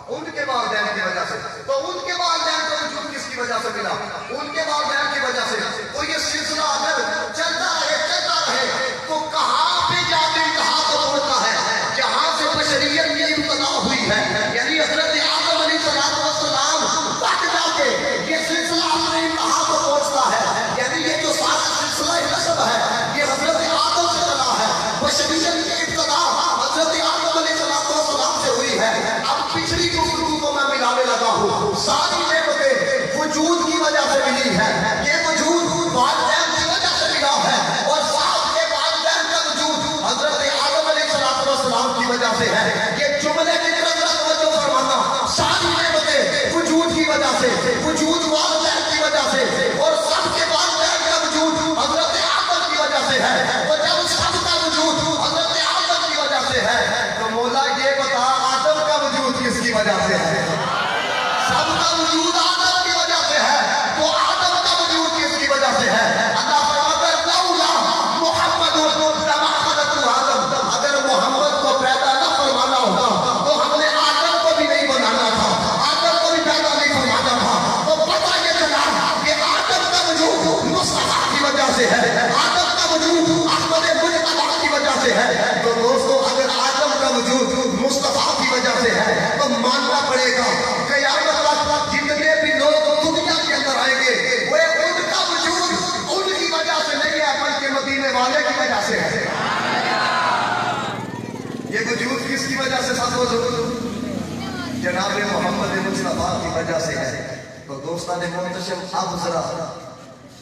ان کے والدین کی وجہ سے۔ تو ان کے والدین کو وجود کس کی وجہ سے ملا؟ ان کے والدین کی وجہ سے۔ تو یہ سلسلہ اگر چلتا رہے تو کہاں پہ جا کے انتہا کو پہنچتا ہے؟ جہاں سے بشریت کی ابتدا ہوئی ہے، یعنی حضرت آدم علیہ السلام تک جا کے یہ سلسلہ اپنے انتہا کو پہنچتا ہے۔ یعنی یہ جو سارا سلسلہ نسب ہے یہ حضرت آدم سے چلا ہے، بشریت کی ابتدا حضرت آدم علیہ السلام سے ہوئی ہے۔ اب پچھلی گفتگو کو میں ملانے لگا ہوں، ساری نعمتیں وجود کی وجہ سے ملی ہے۔ یہ وجود والدین کی وجہ سے ملا ہے، اور صاحب کے والدین کا وجود حضرت آدم علیہ السلام کی وجہ سے ہے۔ یہ جملے کی طرف توجہ فرمانا، ساری نعمتیں وجود کی وجہ سے، وجود والدین کی وجہ سے، اور سب کے والدین کا وجود حضرت آدم کی وجہ سے ہے۔ اور جب سب کا وجود حضرت آدم کی وجہ سے ہے تو مولا یہ بتا آدم کا وجود کس کی وجہ سے ہے؟ سب کا وجود آدم کی وجہ سے ہے، تو آدم کا وجود کس کی وجہ سے ہے؟ اللہ فرماتا ہے لولا محمد لما خلقت آدم، اگر محمد کو پیدا نہ فرمانا ہوتا تو ہم نے آدم کو بھی نہیں بنانا تھا، آدم کو بھی پیدا نہیں فرمانا تھا۔ تو پتہ یہ چلا کہ آدم کا وجود مصطفیٰ کی وجہ سے ہے، آدم کا وجود احمد مجتبیٰ کی وجہ سے ہے۔ تو دوستو اگر آدم کا وجود مصطفیٰ کی وجہ سے ہے تو ماننا پڑے گا قیامت تک جتنے بھی لوگ دنیا کے اندر آئیں گے وہ ان کا وجود ان کی وجہ سے نہیں ہے بلکہ مدینے والے کی وجہ سے ہے۔ یہ وجود کس کی وجہ سے؟ سب جناب محمد مصطفیٰ کی وجہ سے ہے۔ تو دوستان محتشم اب ذرا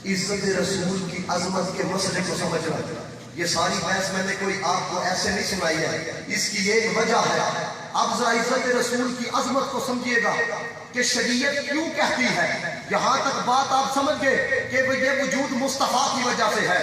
عزت رسول کی عظمت کے مسئلے کو سمجھ رہا۔ یہ ساری بحث میں نے کوئی آپ کو ایسے نہیں سنائی ہے، اس کی ایک وجہ ہے۔ اب ذرا عزت رسول کی عظمت کو سمجھیے گا کہ شریعت کیوں کہتی ہے، یہاں تک بات آپ سمجھ گئے کہ یہ وجود مصطفیٰ کی وجہ سے ہے۔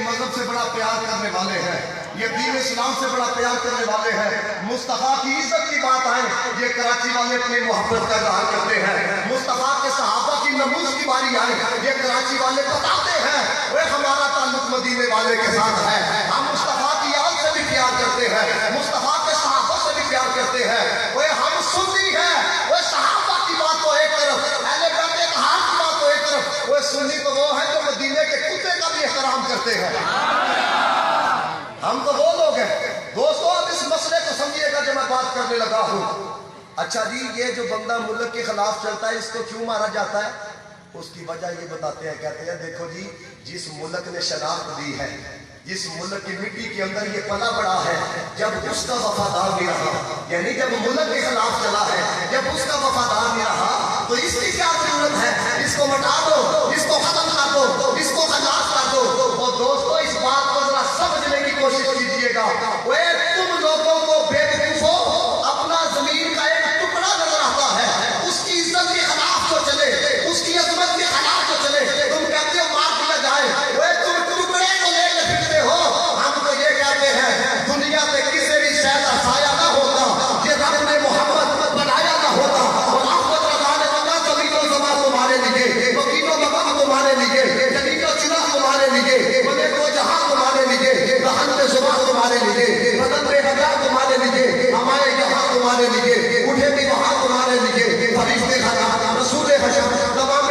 مذہب سے بڑا پیار کرنے والے ہیں، یہ دین اسلام سے بڑا پیار کرنے والے ہیں، مصطفیٰ کی عزت کی بات آئے یہ کراچی والے اپنی محبت کا اظہار کرتے ہیں، مصطفیٰ کے صحابہ کی نموز کی باری آئے یہ کراچی والے بتاتے ہیں وہ ہمارا تعلق مدینے والے کے ساتھ ہے، ہم مصطفیٰ کی آل سے بھی پیار کرتے ہیں، مصطفیٰ کے صحابہ سے بھی پیار کرتے ہیں، وہ ہم سنی ہیں، وہ صحابہ کی بات تو ایک طرف، اہل بیت اطہار کی بات تو ایک طرف، وہ سنی تو وہ ہے جو مدینے کے کتے کا بھی احترام کرتے ہیں، ہم تو وہ لوگ ہیں۔ دوستو اب اس مسئلے کو سمجھیے گا جو میں بات کرنے لگا ہوں۔ اچھا جی یہ جو بندہ ملک کے خلاف چلتا ہے اس کو کیوں مارا جاتا ہے؟ اس کی وجہ یہ بتاتے ہیں، کہتے ہیں دیکھو جی جس ملک نے شناخت دی ہے، جس ملک کی مٹی کے اندر یہ پلا بڑا ہے، جب اس کا وفادار نہیں رہا، یعنی جب ملک کے خلاف چلا ہے، جب اس کا وفادار نہیں رہا تو اس کی کیا ضرورت ہے؟ اس کو مٹا دو، اس کو ختم کر دو، اس کو خلاص کر دو۔ اور دوستو اس بات کو ذرا سمجھنے کی کوشش کیجیے گا، وہ تم لوگوں کو بے وقوفو اپنا زمین کا ایک ٹکڑا نظر آتا ہے، اس کی عزت کے خلاف تو چلے، اس کی عظمت کے خلاف تو چلے، تم کہتے ہو مار دیا جائے، وہ تم ٹکڑے کو لے کے پھرتے ہو، ہم تو یہ کہتے ہیں دنیا میں کسی بھی شے کا سایہ نہ ہوتا، یہ رب نے محمد بنایا نہ ہوتا، اور احمد رضا نے بنا زمین و زمان تمہارے لیے، وکیل و مقام تمہارے لیے، جلیل و چنہ تمہارے لیے، ملک و جہاں تمہارے لیے، رحم پہ زبان تمہارے لیے، بدن پہ حجاب تمہارے لیے، ہمارے یہاں تمہارے لیے، اٹھے بھی وہاں تمہارے لیے، فرشتے خدا رسول حشر تمام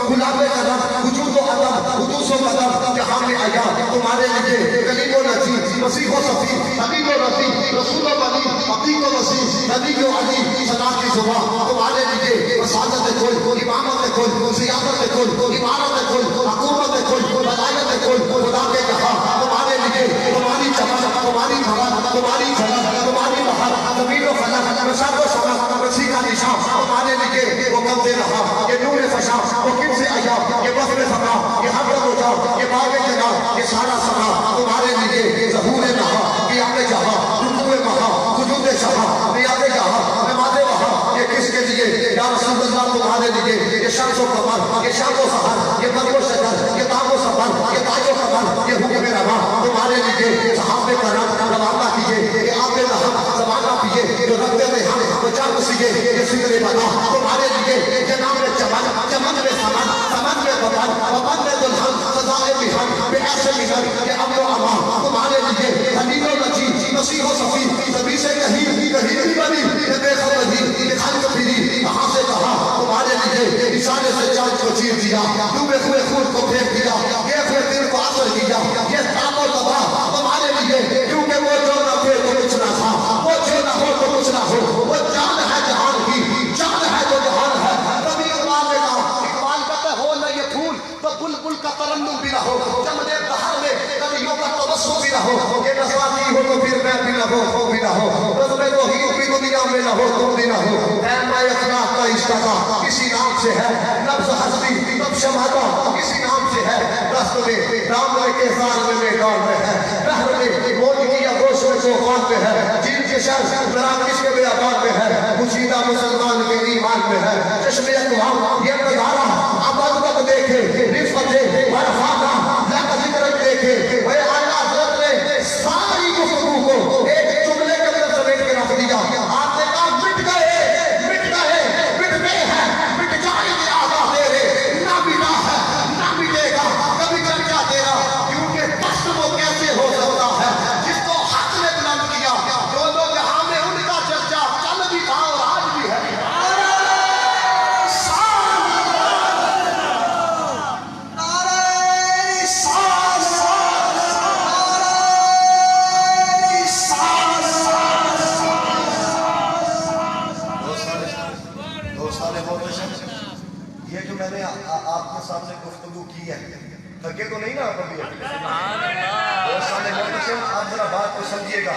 غلام قدم وجود و عدم حدوث و قدم جہاں میں آیا تمہارے لیے، کلیم و نجی مسیح و صفی حبیب و رفیع رسول و ولی حقیق و وسیع نبی و علی صدا کی زبان تمہارے لیے، وسادت کل امامت کل سیادت کل عمارت کل حکومت کل ولایت کل خدا کے جہاں تمہارے لیے، تمہاری چمن تمہاری دھڑک تمہاری جھلک تمہاری بہر زمین و فلک رشاد و سمک رسی کا نشان تمہارے لیے، وہ کب دے رہا یہ نور فشاں وہ کن سے آیا یہ وفر فقا یہ حضرت و جا یہ باغ جنا یہ سارا سنا تمہارے لیے، ظہور نہا قیام جہاں رکوع مہا سجود شہاں ریاض جہاں نماز وہاں یہ کس کے لیے یا رسول اللہ تمہارے لیے، یہ شمس و قمر یہ شام و سحر یہ برق و شجر یہ تاب و سفر یہ تاج و قمر یہ حکم روا تمہارے لیے، صحابہ کرام روانہ کیے یہ آب لہب زمانہ پیے جو رب میں ہم بچا کسیے یہ فکر بنا تمہارے لیے، یہ نام چمن چمن میں سمن سمن میں وطن وطن میں دلہن سزائے بہن بے ایسے مہن یہ امن و امان تمہارے لیے، حلیل و نجی مسیح و صفی زمین سے کہیں کہیں بھی بنی یہ بے خبری یہ خلق پھری کہاں سے کہاں تمہارے لیے، اشارے سے چاند کو چیر دیا ڈوبے ہوئے خون کو پھینک دیا یہ ہوئے دل کو اثر کیا یہ تاب و تباہ تمہارے لیے، کیونکہ وہ جو نہ پھر تو کچھ نہ تھا، وہ جو نہ ہو تو کچھ نہ ہو، وہ جان ہے جہان کی جان ہے جو جہان ہے، کبھی اقبال نے کہا اقبال کہتا ہو نہ یہ پھول تو بلبل کا ترنم بھی نہ ہو، چمنے بہار میں کلیوں کا تبسم بھی نہ ہو، یہ نسواتی ہو تو پھر میں بھی نہ ہو بھی نہ ہو، رزم توحید بھی دنیا میں نہ ہو تم بھی نہ ہو، ایما اخلاق کا اشتقا کسی نام سے ہے، نفس حسبی نب شمعہ کسی نام سے ہے، رست میں رام کے سار میں میدان میں ہے، بحر میں موج کیا گوش میں طوفان میں ہے، جیل کے شہر مراکش کے بیابان میں ہے، پوشیدہ مسلمان کے ایمان میں ہے، چشم اقوام یہ نظارہ آباد وقت دیکھے رفت مرفاتہ لک ذکر دیکھے، وہ اعلیٰ حضرت نے ساری گفتگو کو ایک جملے کے اندر سمیٹ کے رکھ دیا، آپ نے کہا مٹ گئے مٹ گئے ہیں مٹ جائیں گے آگاہ تیرے، نہ مٹا ہے نہ مٹے گا کبھی چرچا تیرا، کیونکہ کشت وہ کیسے ہو سکتا ہے جس کو حق نے بلند کیا، جو لوگ جہاں میں ان کا چرچا چل بھی تھا اور آج بھی ہے۔ یہ جو میں نے آپ کے سامنے گفتگو کی ہے تھکے تو نہیں نا آپ ابھی؟ آپ ذرا بات کو سمجھیے گا،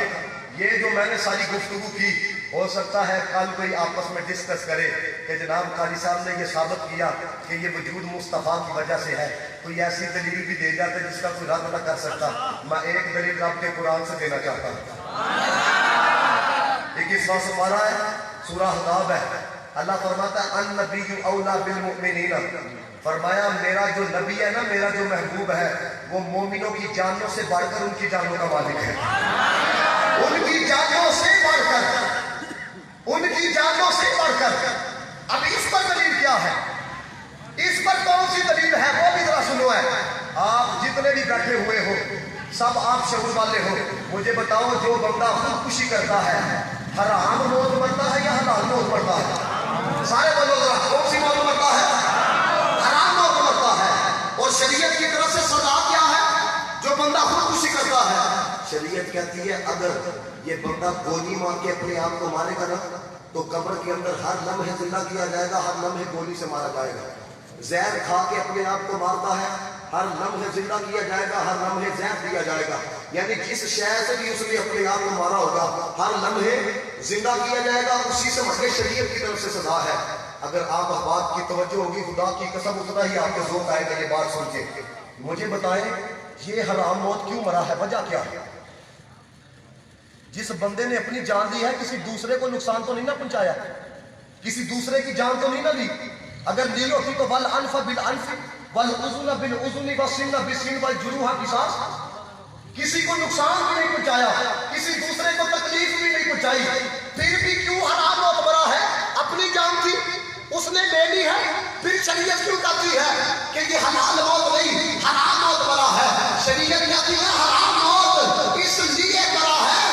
یہ جو میں نے ساری گفتگو کی ہو سکتا ہے کل کوئی آپس میں ڈسکس کرے کہ جناب قاری صاحب نے یہ ثابت کیا کہ یہ وجود مصطفیٰ کی وجہ سے ہے، کوئی ایسی دلیل بھی دے جاتا جس کا کوئی رد نہ کر سکتا، میں ایک دلیل رب کے قرآن سے دینا چاہتا ہوں۔ 21واں سپارہ ہے، سورہ احزاب ہے، اللہ فرماتا ہے النبی اولا بالمؤمنین، فرمایا میرا جو نبی ہے نا، میرا جو محبوب ہے، وہ مومنوں کی جانوں سے بڑھ کر ان کی جانوں کا مالک ہے، ان کی جانوں سے بڑھ کر، ان کی جانوں سے بڑھ کر۔ اب اس پر دلیل کیا ہے؟ اس پر کون سی دلیل ہے وہ بھی ذرا سنو ہے۔ آپ جتنے بھی بیٹھے ہوئے ہو سب آپ شعور والے ہو، مجھے بتاؤ جو بندہ خودکشی کرتا ہے حرام موت مرتا ہے یا حلال موت مرتا ہے؟ سارے بولو ذرا، کون سی موت مرتا ہے؟ حرام موت مرتا ہے۔ اور شریعت کی طرف سے سزا کیا ہے جو بندہ خودکشی کرتا ہے؟ شریعت کہتی ہے اگر یہ بندہ گولی مار کے اپنے آپ کو مارے گا نا تو قبر کے اندر ہر لمحے زندہ کیا جائے گا، ہر لمحے گولی سے مارا جائے گا۔ زہر کھا کے اپنے آپ کو مارتا ہے، ہر لمحے زندہ کیا جائے گا، ہر لمحے زہر دیا جائے گا، یعنی جس شے سے بھی اس نے اپنے آپ کو مارا ہوگا ہر لمحے زندہ کیا جائے گا، اسی سے مجھے شریعت کی طرف سے سزا ہے۔ اگر آپ بات کی توجہ ہوگی خدا کی قسم اتنا ہی آپ کو ذوق آئے گا یہ بات سن کے۔ مجھے بتائیں یہ حرام موت کیوں مرا ہے، وجہ کیا ہے؟ جس بندے نے اپنی جان دی ہے کسی دوسرے کو نقصان تو نہیں نہ پہنچایا، کسی دوسرے کی جان تو نہیں نہ لی؟ اگر لی ہوتی تو والانف بالانف والاذن بالاذن والسن بالسن والجروح قصاص، کسی کو نقصان بھی نہیں پہنچایا، کسی دوسرے کو تکلیف بھی نہیں پہنچائی، پھر بھی کیوں حرام موت مرا ہے؟ اپنی جان تھی اس نے لے لی ہے، پھر شریعت کیوں کہتی ہے کہ یہ حلال موت نہیں حرام موت مرا ہے؟ شریعت کہتی ہے حرام موت اس لیے مرا ہے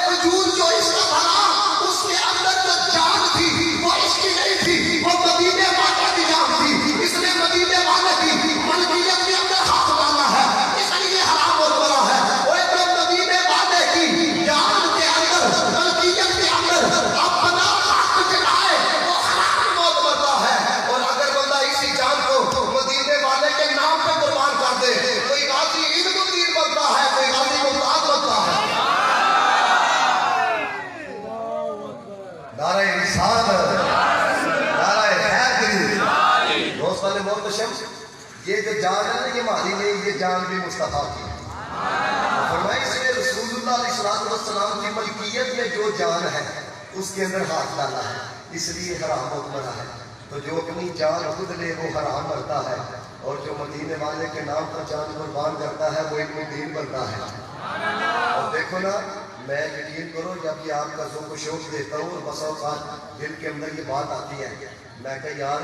وجود جو اس کا بنا اس کے اندر جو جان تھی وہ اس کی نہیں تھی، وہ مدینے والے کی جان تھی، اس نے مدینے والے کی ملکیت کے اندر ہاتھ ڈالا ہے، اس لیے حرام موت مرا ہے۔ وہ جو مدینے والے کی جان کے اندر ملکیت کے اندر اپنا حق جلائے وہ حرام موت مرتا ہے۔ اور اگر بندہ اسی جان کو مدینے والے کے نام پہ قربان کر دے، کوئی غازی علم الدین بنتا ہے، کوئی غازی ممتاز بنتا ہے۔ نعرہ رسالت، نعرہ حیدری۔ دوست والے محتشم، یہ جو جان ہے نا یہ ہماری نہیں، یہ جان بھی مصطفیٰ کی ہے۔ فرمایا اس نے رسول اللہ علیہ السلام کی ملکیت میں جو جان ہے اس کے اندر ہاتھ ڈالا ہے، اس لیے حرام موت مرا ہے۔ تو جو اپنی جان خود لے وہ حرام مرتا ہے، اور جو مدینے والے کے نام پر جان قربان کرتا ہے وہ علم الدین بنتا ہے۔ اور دیکھو نا، میں یقین کرو جب یہ آپ کا ذوق و شوق دیتا ہوں اور بسا اوقات دل کے اندر یہ بات آتی ہے، میں کہ یار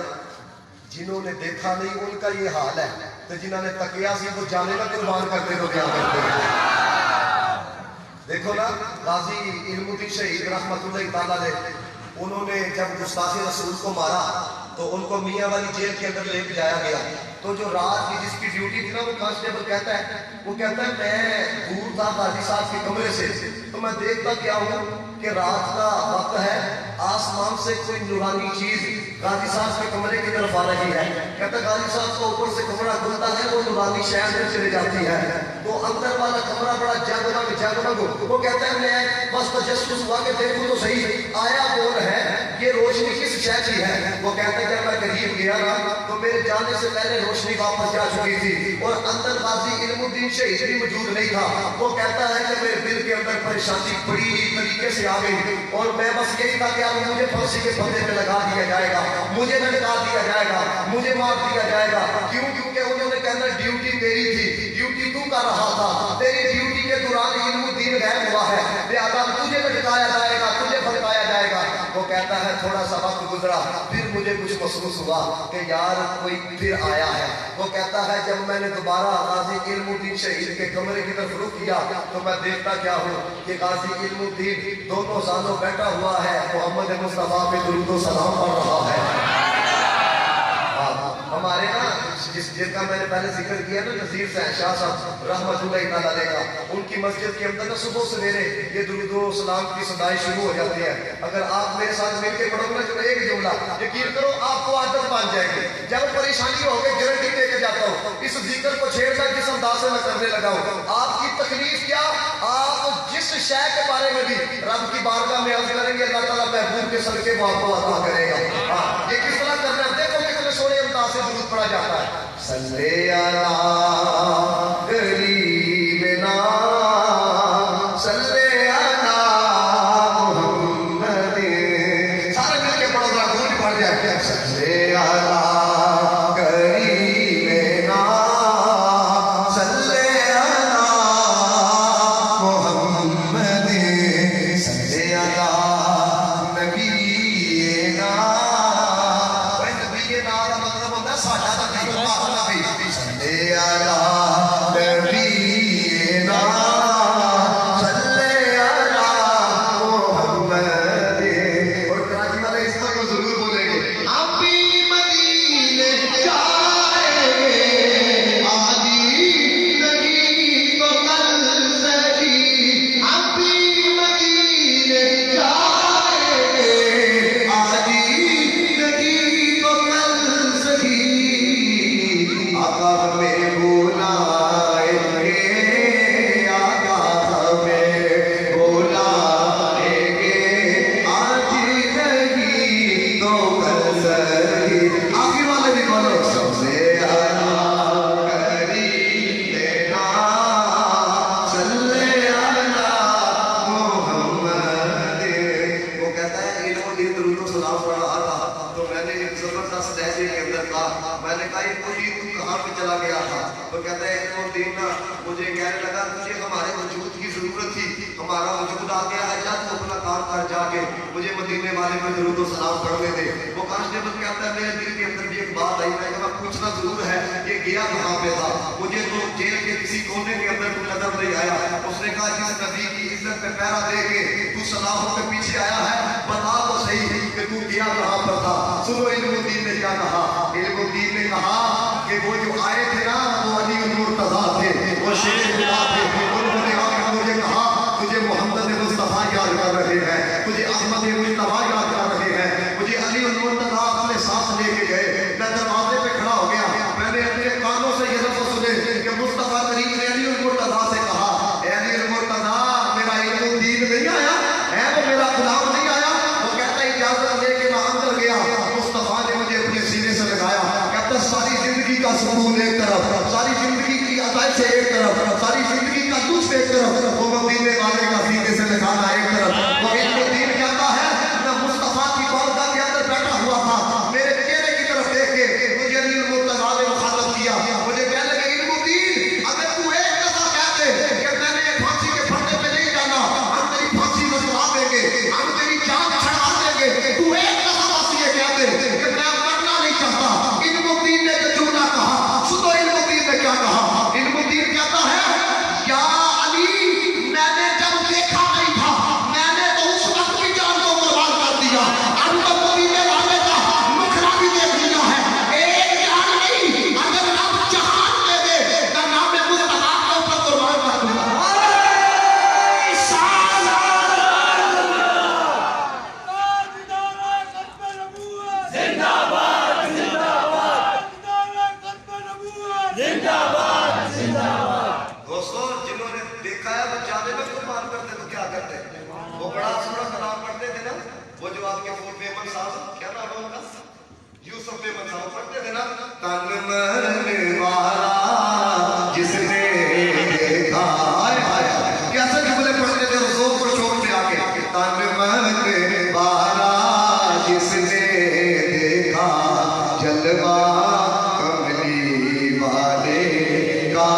جنہوں نے دیکھا نہیں ان کا یہ حال ہے، تو جنہوں نے تکیا سی وہ جانے نہ قربان کرتے تو کیا کرتے ہیں؟ دیکھو نا غازی علم الدین شہید رحمت اللہ تعالیٰ علیہ، انہوں نے جب گستاخ رسول کو مارا تو ان کو میاں والی جیل کے اندر لے کے جایا گیا، تو جو رات کی جس کی ڈیوٹی تھی نا وہ کانسٹیبل کہتا ہے میں دور تھا غازی صاحب کے کمرے سے، تو میں دیکھتا کیا ہوں کہ رات کا وقت ہے، آسمان سے کوئی نورانی چیز غازی صاحب کے کمرے کی طرف آ رہی ہے۔ کہتا غازی صاحب کو اوپر سے کمرہ کھلتا ہے، وہ نورانی شہر میں چلے جاتی ہے، تو اندر والا کمرہ بڑا جگمگ وہ کہتا ہے میں بس تجسس ہوا کہ دیکھوں تو صحیح آیا کون ہے، یہ روشنی کس شے کی ہے؟ وہ کہتا ہے جب میں قریب گیا نا تو میرے جانے سے پہلے روشنی واپس جا چکی تھی اور اندر غازی علم الدین شہید بھی موجود نہیں تھا۔ وہ کہتا ہے کہ میرے دل کے اندر پریشانی بڑی طریقے سے آ گئی اور میں بس یہی تھا کہ اب مجھے پھانسی کے پھندے پہ لگا دیا جائے گا، مجھے لٹکا دیا جائے گا، مجھے مار دیا جائے گا۔ کیونکہ انہوں نے کہنا ڈیوٹی تیری تھی، ڈیوٹی تو کر رہا تھا، تیری ڈیوٹی کے دوران علم الدین غائب ہوا ہے، لہذا تجھے لٹکایا جائے گا، تجھے بھڑکایا جائے گا۔ وہ کہتا ہے تھوڑا سا وقت گزرا پھر مجھے کچھ محسوس ہوا کہ یار کوئی پھر آیا ہے۔ وہ کہتا ہے جب میں نے دوبارہ غازی علم الدین شہید کے کمرے کی طرف رخ کیا تو میں دیکھتا کیا ہوں کہ غازی علم الدین دونوں سالوں بیٹھا ہوا ہے، محمد مصطفیٰ پہ درود و سلام پڑھ رہا ہے۔ ہمارے نا جس کا میں نے پہلے ذکر کیا نا نذیر شاہ صاحب رحمت اللہ تعالیٰ علیہ کا، ان کی مسجد کے اندر نا صبح سویرے یہ درود و سلام کی صدائیں شروع ہو جاتی ہے۔ اگر آپ میرے ساتھ مل کے پڑھو گے نا جو ایک جملہ، یقین کرو آپ کو عادت بن جائے گی۔ جب پریشانی ہو کے گارنٹی دے کے جاتا ہوں اس ذکر کو چھیڑ کر جس انداز سے میں کرنے لگا ہوں، آپ کی تکلیف کیا، آپ جس شے کے بارے میں بھی رب کی بارگاہ میں عرض کریں گے اللہ تعالیٰ محبوب کے صدقے وہ آپ کو عطا کرے گا۔ یہ کس طرح کرنا ہے دیکھو کتنے سونے انداز سے درود پڑھا جاتا ہے۔ صلی علی قریبنا صلی علی محمد، سارے مل کے پڑھو ذرا درود مجھے کہنے لگا تجھے ہمارے وجود کی ضرورت تھی، ہمارا وجود آ گیا ہے، جا تو اپنا کام کر جا کے مجھے مدینے والے میں درود و سلام پڑھنے دے۔ وہ کانسٹیبل کہتا ہے میرے دل کے اندر بھی ایک بات آئی، میں کہا پوچھنا ضرور ہے یہ گیا کہاں پہ تھا؟ مجھے تو جیل کے کسی کونے کے اندر کوئی نظر نہیں آیا۔ اس نے کہا جس نبی کی عزت پہ پہرا دے کے تو سلاخوں کے پیچھے آیا ہے، بتا تو صحیح کہ تو گیا کہاں پر تھا؟ سنو علم الدین نے کیا کہا؟ علم الدین نے کہا کہ وہ جو آئے تھے نا وہ علی المرتضیٰ تھے، وہ شیر خدا تھے، انہوں نے آ کے مجھے کہا تجھے محمد مصطفیٰ یاد کر رہے ہیں، تجھے احمد مصطفیٰ یاد کر رہے ہیں۔ مجھے علی المرتضیٰ اپنے ساتھ لے کے گئے، میں دروازے پہ کھڑا ہو گیا، میں نے اپنے کانوں سے یہ لفظ سنے کہ مصطفیٰ کریم نے علی المرتضیٰ سے کہا اے علی المرتضیٰ میرا علم الدین نہیں آیا ہے، وہ میرا غلام نہیں آیا؟ وہ کہتا ہے اجازت لے کے میں اندر گیا، مصطفیٰ نے مجھے اپنے سینے سے لگایا، کہتا ساری زندگی کا سکون ایک طرف، ساری زندگی کی عزائش ایک طرف، ساری زندگی کا دکھ ایک طرف، وہ مدینے والے کا سینے سے لگانا ایک طرف۔ وہ علم الدین کہتا ہے میں مصطفیٰ کی بارگاہ کے اندر بیٹھا ہوا تھا، میرے چہرے کی طرف دیکھ کے مجھے علی المرتضیٰ نے مخاطب کیا، مجھے کہنے لگے علم الدین اگر تو ایک دفعہ کہتے کہ میں نے پھانسی کے پھندے پہ نہیں جانا، ہم تیری پھانسی رسوا دیں گے، ہم تیری جان چھڑا دیں گے، تو ایک دفعہ بس یہ کہتے کہ میں مرنا نہیں چاہتا۔ علم الدین نے جو جملہ کہا، سنو علم الدین نے کیا کہا؟ علم الدین کہتا ہے یا علی میں نے جب دیکھا نہیں تھا میں نے تو اس وقت کی جان کو قربان کر دیا، اب تو مدینے والے کا نخرہ بھی دیکھ لیا ہے، ایک جان نہیں اگر اب جہان دے دے تو نام مصطفیٰ کے اوپر قربان کر دوں گا۔ دوستوں جنہوں نے دیکھا ہے وہ جانے میں قربان کرتے تو کیا کرتے؟ وہ بڑا سورا کلام پڑھتے تھے نا، وہ جو آپ کے فوٹ پیمن صاحب کیا نام ہے ان کا؟ یوسف پیمن صاحب پڑھتے تھے نا، تن مرنے والا جس نے دیکھا، کیسے جملے پڑھتے تھے رسول کو شوق میں آ کے، تن مرنے والا جس نے دیکھا جلوہ کملی والے کا،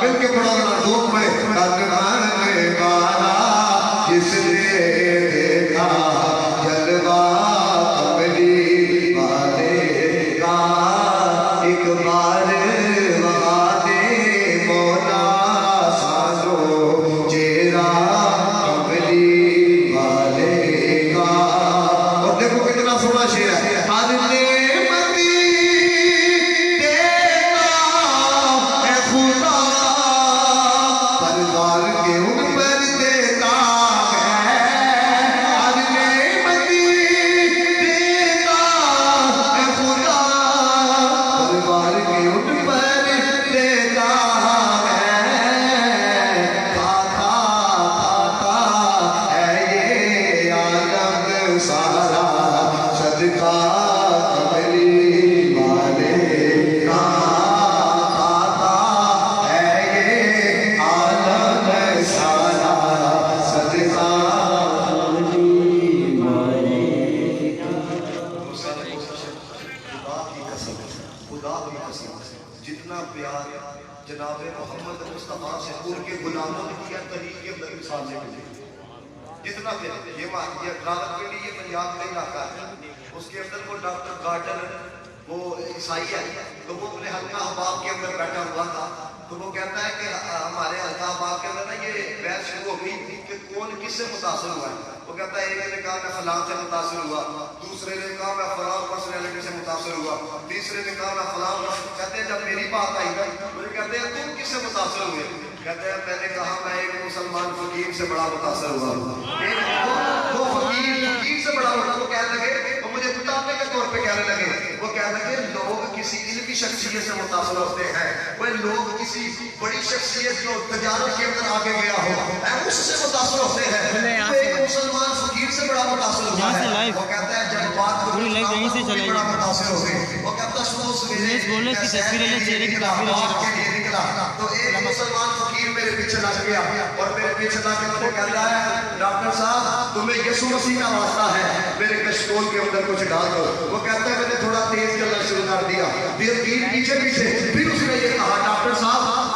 مل کے پڑھو ذرا ذوق میں، تن مرنے والا جس نے دیکھا جلوہ کملی والے کا، ایک بار وہاں دے مولا سانو چہرہ کملی والے کا۔ اور دیکھو کتنا سونا شعر ہے، ہر نعمتی دیتا ہے خدا، پروار کے ان پر دیتا ہے، ہر نعمتی دیتا ہے خدا، پروار کے ان پر دیتا ہے، کھاتا ہے یہ عالم سارا صدقہ کملی والے کا، کھاتا ہے یہ عالم سارا صدقہ کملی والے کا۔ خدا کی قسم، خدا کی قسم، جتنا پیار جناب محمد مصطفیٰ سے ان کے غلاموں نے کیا تحریک کے اندر مثال لے کے جتنا پیار، یہ راوت کے لیے پنجاب کا علاقہ ہے، اس کے اندر وہ ڈاکٹر گارڈن وہ عیسائی ہے، تو وہ اپنے حلقہ احباب کے اندر بیٹھا ہوا تھا، تو وہ کہتا ہے کہ ہمارے حلقہ احباب کے اندر نا یہ بحث شروع ہو گئی کہ کون کس سے متاثر ہوا ہے۔ وہ کہتا ہے ایک نے کہا میں فلاں سے متاثر ہوا، دوسرے نے کہا میں فلاں پرسنالٹی سے متاثر ہوا، تیسرے نے کہا میں فلاں۔ کہتے ہیں جب میری بات آئی نا مجھے کہتے ہیں تم کس سے متاثر ہوئے؟ کہتے ہیں میں نے کہا میں ایک مسلمان فقیر سے بڑا متاثر ہوا، وہ فقیر سے بڑا ہوتا۔ وہ کہنے لگے، وہ مجھے بتانے کے طور پہ کہنے لگے، وہ کہنے لگے لوگ کسی علمی شخصیت سے متاثر ہوتے ہیں، وہ لوگ کسی بڑی شخصیت جو تجارت کے اندر آگے گیا ہو اس سے متاثر ہوتے ہیں، وہ ایک مسلمان فقیر سے بڑا متاثر ہوا ہے۔ وہ کہتا ہے جب بات کو بڑا متاثر ہو گئے، وہ کہتا صبح سویرے نکلا تو ایک مسلمان فقیر میرے پیچھے لگ گیا اور میرے پیچھے لگ کے مجھے کہتا ہے ڈاکٹر صاحب تمہیں یسوع مسیح کا واسطہ ہے میرے کشکول کے اندر کچھ ڈال دو۔ وہ کہتا ہے میں نے تھوڑا تیز چلنا شروع کر دیا، پھر پیچھے پیچھے پھر اس نے یہ کہا ڈاکٹر صاحب